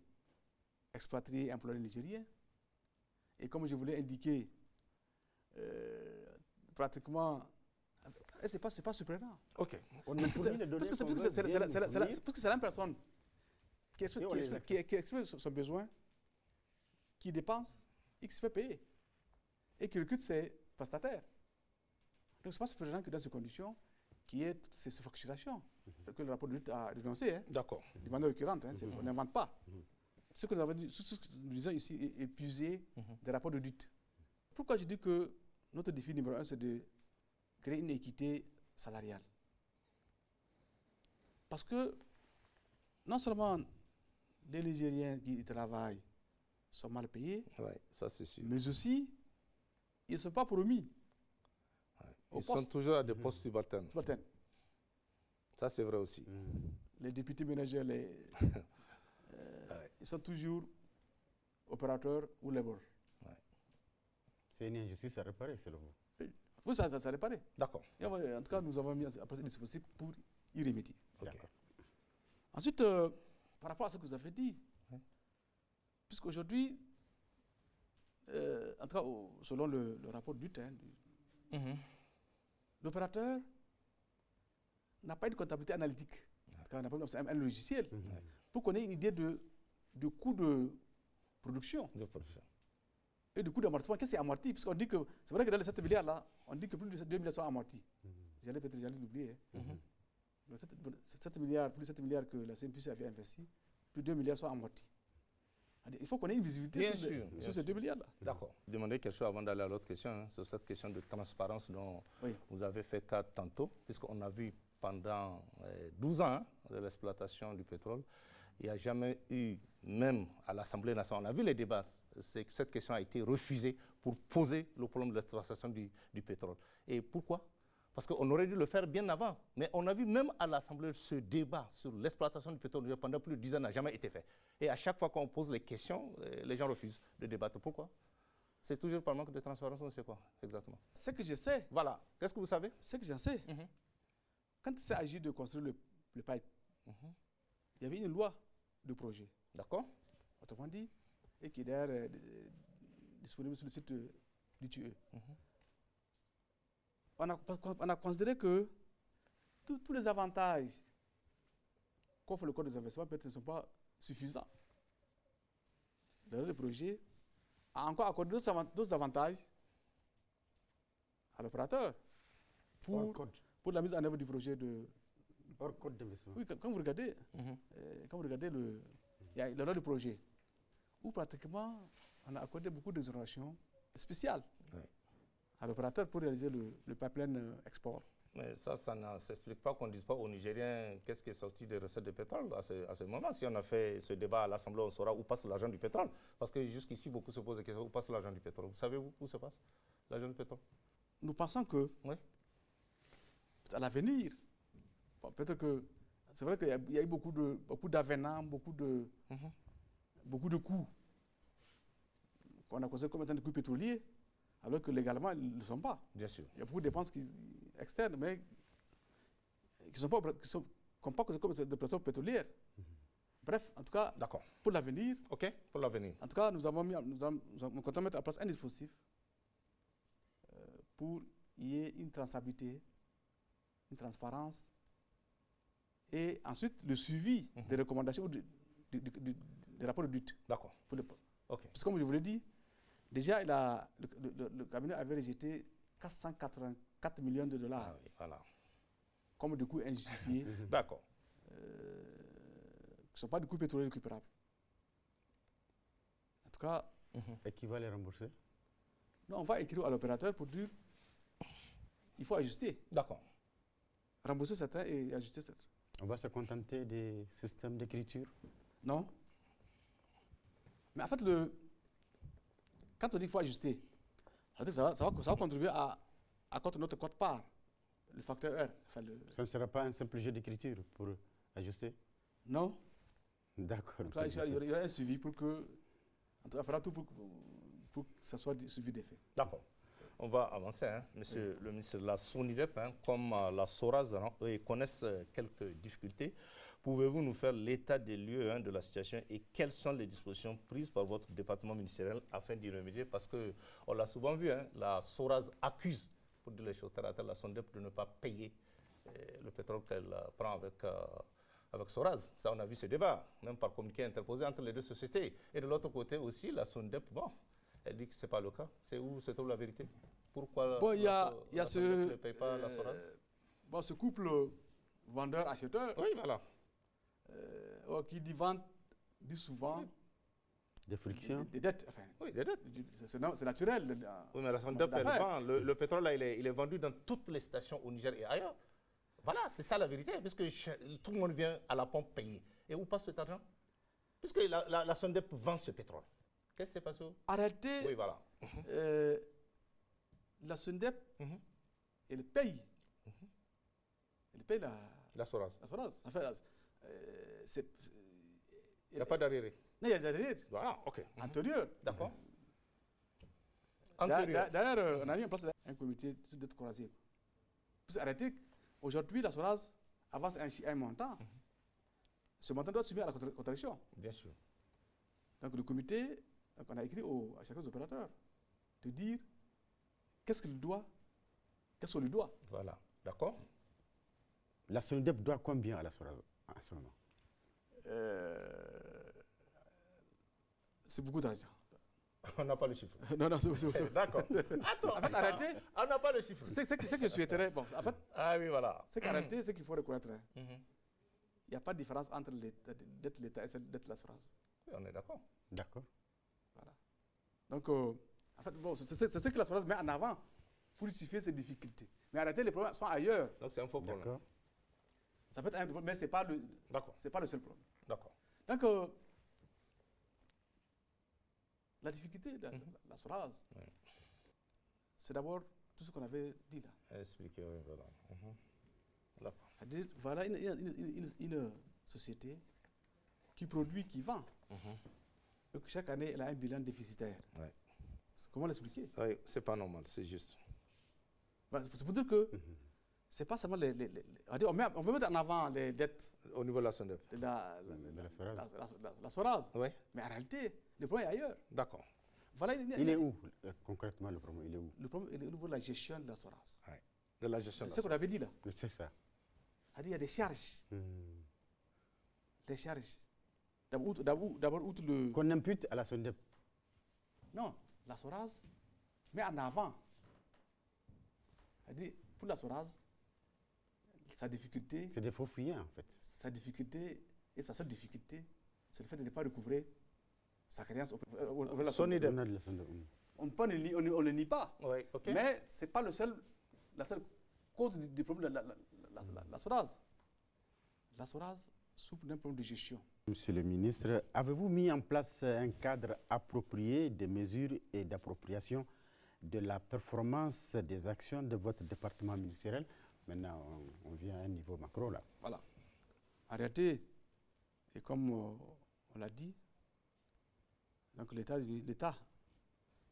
expatriés et employés nigériens. Et comme je vous l'ai indiqué, pratiquement, c'est pas surprenant. Ok. Parce que c'est la même personne qui exprime son besoin, qui dépense et qui se fait payer, et qui recrute ses prestataires. Donc c'est pas surprenant que dans ces conditions, qu'il y ait ces fluctuations que le rapport de lutte a dénoncé. D'accord. De manière récurrente, on n'invente pas. Ce que nous disons ici est épuisé des rapports de lutte. Pourquoi je dis que notre défi numéro 1, c'est de créer une équité salariale? Parce que non seulement les Nigériens qui y travaillent sont mal payés, ça c'est sûr. mais aussi ils ne sont pas promis. Ils sont toujours à des postes subalternes. Ça c'est vrai aussi. Les députés ménagers, ils sont toujours opérateurs ou labour. C'est une injustice à réparer, selon vous? Oui, ça réparer. D'accord. En tout cas, nous avons mis à place des dispositifs pour y remédier. D'accord. Ensuite, par rapport à ce que vous avez dit, puisqu'aujourd'hui, en tout cas, selon le rapport du l'opérateur n'a pas une comptabilité analytique. En tout cas, on n'a pas un logiciel pour qu'on ait une idée de coût de production. Et du coût d'amortissement. Qu'est-ce que c'est amorti? Puisqu'on dit que, c'est vrai que dans les 7 milliards-là, on dit que plus de 2 milliards sont amortis. J'allais l'oublier. 7 milliards, plus de 7 milliards que la CNPC avait investi, plus de 2 milliards sont amortis. Il faut qu'on ait une visibilité sur ces 2 milliards-là. D'accord. Demandez quelque chose avant d'aller à l'autre question, hein, sur cette question de transparence dont Oui. vous avez fait cas tantôt, puisqu'on a vu pendant 12 ans hein, de l'exploitation du pétrole, il n'y a jamais eu, même à l'Assemblée nationale, on a vu les débats, c'est que cette question a été refusée pour poser le problème de l'exploitation du pétrole. Et pourquoi? Parce qu'on aurait dû le faire bien avant. Mais on a vu même à l'Assemblée, ce débat sur l'exploitation du pétrole pendant plus de 10 ans n'a jamais été fait. Et à chaque fois qu'on pose les questions, les gens refusent de débattre. Pourquoi? C'est toujours par manque de transparence, on sait quoi exactement. Ce que je sais, Voilà. Qu'est-ce que vous savez? ce que j'en sais, quand il s'est agi de construire le pipe, il y avait une loi de projet, D'accord? autrement dit, et qui est d'ailleurs disponible sur le site du TUE. On a considéré que tous les avantages qu'offre le code des investissements peut-être ne sont pas suffisants. Le projet a encore accordé d'autres avantages à l'opérateur pour la mise en œuvre du projet de... Hors code d'investissement. Oui, quand vous regardez, il y a la loi du projet, où pratiquement on a accordé beaucoup d'exonérations spéciales à l'opérateur pour réaliser le pipeline export. Mais ça ne s'explique pas qu'on ne dise pas aux Nigériens qu'est-ce qui est sorti des recettes de pétrole à ce moment. Si on a fait ce débat à l'Assemblée, on saura où passe l'argent du pétrole. Parce que jusqu'ici, beaucoup se posent des questions, où passe l'argent du pétrole? Vous savez où se passe l'argent du pétrole? Nous pensons que, à l'avenir, peut-être que, c'est vrai qu'il y a eu beaucoup d'avenants, beaucoup de coûts qu'on a considérés comme étant des coûts pétroliers, alors que légalement, ils ne le sont pas. Bien sûr. Il y a beaucoup de dépenses externes, mais qui n'ont pas comme des pressions pétrolières. Bref, en tout cas, pour l'avenir, pour l'avenir. En tout cas, nous comptons mettre en place un dispositif pour qu'il y ait une traçabilité, une transparence, et ensuite le suivi des recommandations, des rapports d'audit. D'accord. Parce que comme je vous l'ai dit, déjà le cabinet avait rejeté 484 millions de dollars comme des coûts injustifiés. D'accord. Qui ne sont pas des coûts pétroliers récupérables. En tout cas... Et qui va les rembourser? Non, on va écrire à l'opérateur pour dire il faut ajuster. D'accord. Rembourser certains et ajuster certains. On va se contenter des systèmes d'écriture? Non. Mais en fait, quand on dit qu'il faut ajuster, ça va contribuer à contre notre quote-part, le facteur R. Enfin, ça ne sera pas un simple jeu d'écriture pour ajuster? Non. D'accord. En tout cas, il y aura un suivi pour que... En tout cas, il faudra tout pour que ça soit suivi des faits. D'accord. On va avancer, hein. Monsieur le ministre. La SONIDEP, comme la SORAS, ils connaissent quelques difficultés. Pouvez-vous nous faire l'état des lieux de la situation et quelles sont les dispositions prises par votre département ministériel afin d'y remédier? Parce qu'on l'a souvent vu, la SORAS accuse, pour dire les choses terre à terre, la SONIDEP de ne pas payer le pétrole qu'elle prend avec SORAS. Ça, on a vu ce débat, même par communiqué interposé entre les deux sociétés. Et de l'autre côté aussi, la SONIDEP, elle dit que ce n'est pas le cas. C'est où se trouve la vérité? Pourquoi la SONIDEP ne paye pas la SORAS? Ce couple vendeur-acheteur, oui, voilà. qui dit vente, dit souvent des frictions, des dettes. Enfin, oui, des dettes. C'est naturel. Oui, mais la SONIDEP, elle vend. Le pétrole, là, il est vendu dans toutes les stations au Niger et ailleurs. Voilà, c'est ça la vérité, puisque tout le monde vient à la pompe payer. Et où passe cet argent? Puisque la SONIDEP vend ce pétrole. Qu'est-ce qui s'est passé? Arrêtez. Oui, voilà. La SONIDEP, elle paye. Elle paye la SORAS. La SORAS. Enfin, il n'y a pas d'arriéré. Non, il y a d'arriéré. Voilà, ok. Antérieur. D'accord. D'ailleurs, on a mis en place un comité de dette croisée. Pour arrêter, aujourd'hui, la SORAS avance un montant. Ce montant doit subir à la contradiction. Bien sûr. Donc, le comité, on a écrit à chacun des opérateurs de dire qu'est-ce qu'on lui doit. Voilà, d'accord. La SONIDEP doit combien à la SORAS à ce moment? C'est beaucoup d'argent. On n'a pas le chiffre. Non, c'est d'accord. Attends, en fait, arrêtez. On n'a pas le chiffre. C'est ce que je souhaiterais. Bon, en fait, oui, voilà. C'est qu'arrêter, c'est qu'il faut reconnaître. Il n'y a pas de différence entre la dette de l'État et celle de la SORAS. Oui, on est d'accord. D'accord. Voilà. Donc, en fait, bon, c'est ce que la SORAS met en avant pour justifier ces difficultés. Mais en réalité, les problèmes sont ailleurs. Donc c'est un faux problème. D'accord. Ça peut être un problème, mais ce n'est pas, pas le seul problème. D'accord. Donc, la difficulté de la SORAS, c'est d'abord tout ce qu'on avait dit là. Expliquez, oui, voilà. D'accord. C'est-à-dire, voilà une société qui produit, qui vend. Donc chaque année, elle a un bilan déficitaire. Ouais. Comment l'expliquer? Oui, c'est pas normal, c'est juste. C'est pour dire que c'est pas seulement on veut mettre en avant les dettes Au niveau de la SONDEP. de la SORAS. SORAS. Oui. Mais en réalité, le problème est ailleurs. D'accord. Voilà, Il est où concrètement le problème? Il est où? Le problème est au niveau de la gestion de la SORAS. Ouais. De la gestion. C'est ce qu'on avait dit là. C'est ça. Il y a des charges. Des charges. D'abord, outre le. Qu'on impute à la SONDEP. Non, la SORAS met en avant. C'est-à-dire, pour la SORAS, sa difficulté. C'est des faux fuyants en fait. Sa difficulté et sa seule difficulté, c'est le fait de ne pas recouvrer sa créance auprès de la SONDEP. On ne le nie pas. Oui, ok. Mais ce n'est pas la seule cause du problème de la SORAS. La SORAS souffre d'un problème de gestion. Monsieur le ministre, avez-vous mis en place un cadre approprié de mesures et d'appropriation de la performance des actions de votre département ministériel? Maintenant, on vient à un niveau macro là. Voilà. En réalité, et comme on l'a dit, donc l'État,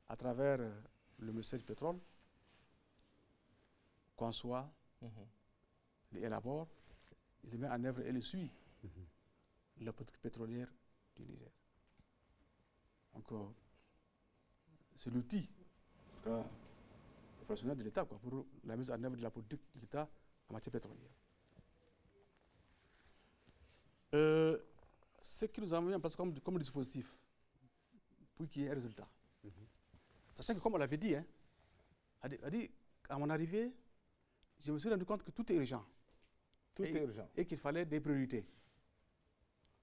à travers le ministère du pétrole, conçoit, il élabore, il les met en œuvre et les suit, la politique pétrolière du Niger. Donc, c'est l'outil opérationnel de l'État pour la mise en œuvre de la politique de l'État en matière pétrolière. Ce que nous avons mis en place comme dispositif pour qu'il y ait un résultat. Sachant que, comme on l'avait dit, à mon arrivée, je me suis rendu compte que tout est urgent. Tout est urgent. Et qu'il fallait des priorités.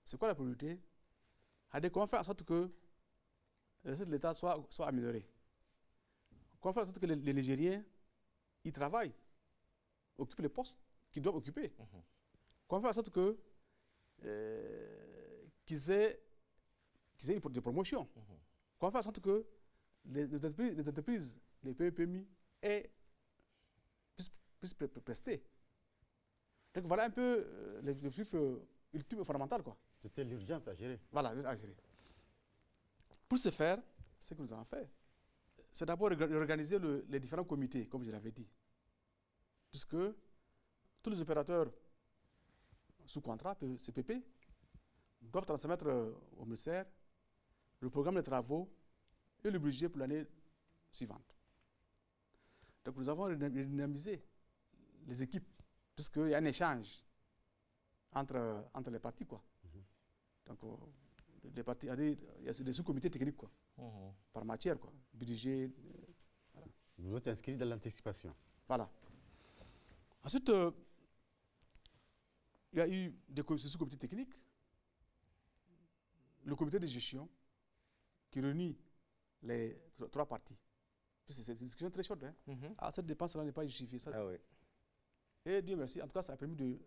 C'est quoi la priorité? Comment faire en sorte que les recettes de l'État soient améliorées? Comment faire en sorte que les Nigériens y travaillent, occupent les postes qu'ils doivent occuper? Comment faire en sorte que qu'ils aient des promotions? Comment faire en sorte que les entreprises, les PMI, puissent prester? Donc voilà un peu l'objectif ultime et fondamental, quoi. C'était l'urgence à gérer. Voilà, à gérer. Pour ce faire, ce que nous avons fait, c'est d'abord organiser les différents comités, comme je l'avais dit. Puisque tous les opérateurs sous contrat, CPP, doivent transmettre au ministère le programme de travaux et le budget pour l'année suivante. Donc nous avons redynamisé les équipes, puisqu'il y a un échange entre les parties, quoi. Donc, les parties, il y a des sous-comités techniques, quoi, par matière, quoi, budget. Voilà. Vous êtes inscrit dans l'anticipation. Voilà. Ensuite, il y a eu des sous-comités techniques, le comité de gestion qui réunit les trois parties. C'est une discussion très chaude. Cette dépense-là n'est pas justifiée. Ah oui. Et Dieu merci, en tout cas, ça a permis de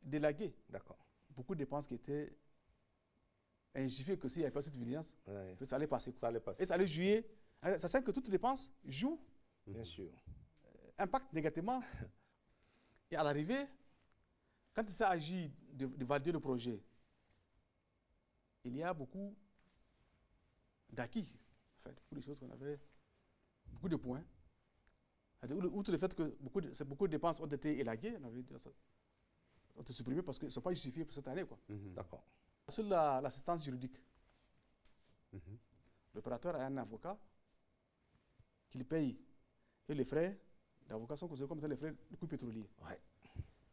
d'élaguer beaucoup de dépenses qui étaient injustifiées, que s'il n'y avait pas cette vigilance, ça allait passer. Ça allait passer. Et ça allait jouer, sachant que toute dépense joue, bien sûr, impacte négativement. Et à l'arrivée, quand il s'agit de valider le projet, il y a beaucoup d'acquis, en fait, pour les choses qu'on avait, beaucoup de points. Outre le fait que beaucoup de dépenses ont été élaguées, ont été supprimées parce qu'elles ne sont pas justifiées pour cette année, quoi. D'accord. Sur l'assistance juridique, l'opérateur a un avocat qu'il paye et les frais d'avocat sont considérés comme étant les frais de coût pétrolier. Ouais.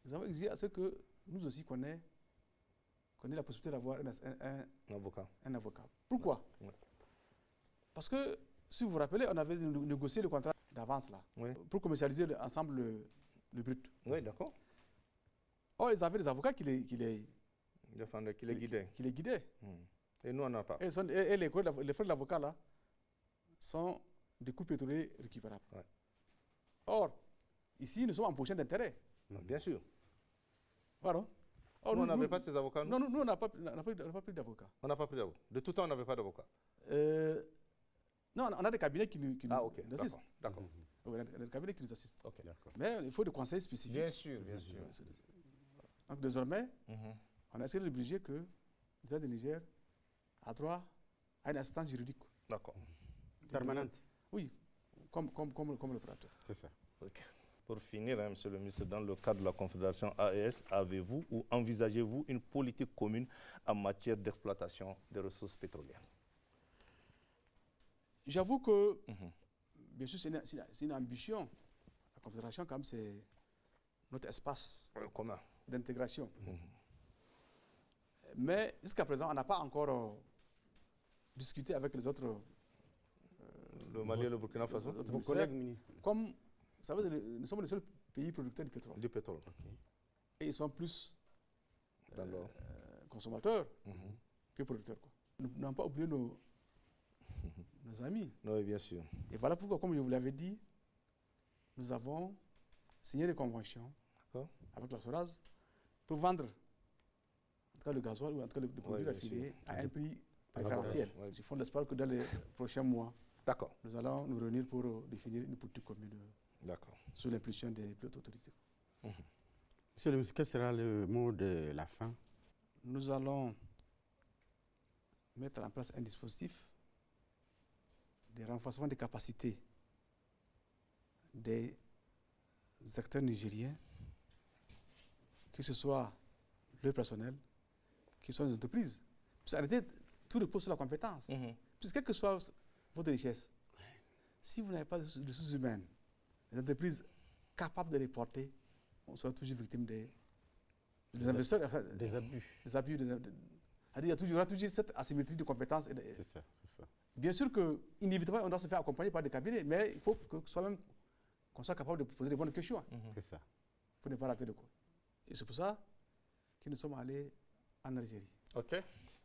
Nous avons exigé à ce que nous aussi qu'on ait la possibilité d'avoir un avocat. Pourquoi? Parce que, si vous vous rappelez, on avait négocié le contrat d'avance là, pour commercialiser ensemble le brut. Oui, d'accord. Or, ils avaient des avocats qui les guidaient. Qui les guidaient. Et nous, on n'en a pas. Et les frais de l'avocat, là, sont des coûts pétroliers récupérables. Ouais. Or, ici, nous sommes en position d'intérêt. Bien sûr. Pardon? Or, Nous, on n'avait pas ces avocats, nous? Non, nous, on n'a pas pris d'avocat. On n'a pas pris d'avocat. De tout temps, on n'avait pas d'avocat. Non, on a des cabinets qui nous Ok, assistent. d'accord. Oui, il y a des cabinets qui nous assistent. Ok. Mais il faut des conseils spécifiques. Bien sûr, bien sûr. Donc, désormais, Mhm. on a essayé de obliger que l'État du Niger a droit à une assistance juridique. D'accord. Permanente. Oui, comme l'opérateur. C'est ça. Ok. Pour finir, hein, Monsieur le ministre, dans le cadre de la Confédération AES, avez-vous ou envisagez-vous une politique commune en matière d'exploitation des ressources pétrolières? J'avoue que, bien sûr, c'est une ambition. La Confédération, quand même, c'est notre espace Commun. d'intégration. Mais jusqu'à présent, on n'a pas encore discuté avec les autres. Le Mali et le Burkina Faso? autres Vos ministères. collègues ministres. Comme, vous savez, nous sommes les seuls pays producteurs de pétrole. Du pétrole. Et ils sont plus Dans l'or. consommateurs que producteurs, quoi. Nous n'avons pas oublié nos amis. Oui, bien sûr. Et voilà pourquoi, comme je vous l'avais dit, nous avons signé des conventions D'accord. avec la SORAS pour vendre en tout cas le gasoil ou en tout cas le produit bien raffiné sûr. à un prix préférentiel. Ouais. Je fonde l'espoir que dans les prochains mois, D'accord. nous allons nous réunir pour définir une politique commune D'accord. sous l'impulsion des plus hautes autorités. Monsieur le ministre, quel sera le mot de la fin? Nous allons mettre en place un dispositif de renforcement des capacités des acteurs nigériens, que ce soit le personnel, que ce soit les entreprises. Puis arrêtez, tout repose sur la compétence. Puisque quelle que soit votre richesse, si vous n'avez pas de ressources humaines, les entreprises capables de les porter, on sera toujours victime des investisseurs, enfin, Des abus. des abus. Il y aura toujours cette asymétrie de compétences. C'est ça, c'est ça. Bien sûr qu'inévitablement, on doit se faire accompagner par des cabinets, mais il faut qu'on soit capable de poser des bonnes questions. C'est ça. Il faut ne pas rater le coup. Et c'est pour ça que nous sommes allés en Algérie. OK.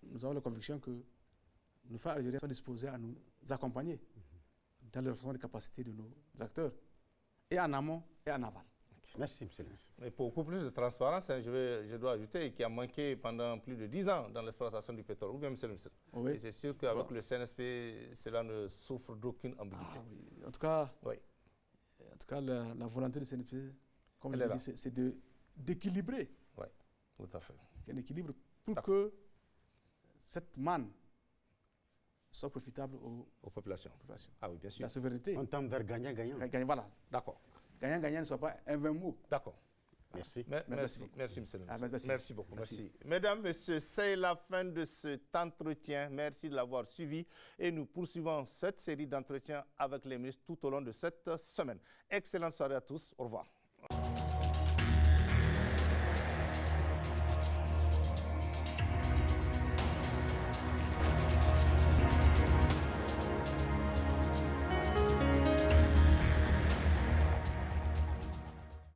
Nous avons la conviction que nos frères algériens sont disposés à nous accompagner dans le renforcement des capacités de nos acteurs, et en amont et en aval. Merci, monsieur le ministre. Et pour beaucoup plus de transparence, hein, je dois ajouter qu'il a manqué pendant plus de 10 ans dans l'exploitation du pétrole. Ou bien, monsieur le ministre? Oui. Et c'est sûr qu'avec le CNSP, cela ne souffre d'aucune ambiguïté. Ah oui. En tout cas, Oui. la volonté du CNP, comme Elle je est l'ai là. dit, c'est d'équilibrer, Oui, tout à fait. un équilibre pour D'accord. que cette manne soit profitable aux Aux populations. populations. Ah oui, bien sûr. La souveraineté, On tend vers gagnant-gagnant. voilà. D'accord. Gagnant-gagnant ne soit pas un vain mot. D'accord. Merci. Merci, beaucoup. merci, monsieur le Ah, ministre. merci. Merci beaucoup. Merci. Merci. Mesdames, messieurs, c'est la fin de cet entretien. Merci de l'avoir suivi. Et nous poursuivons cette série d'entretiens avec les ministres tout au long de cette semaine. Excellente soirée à tous. Au revoir.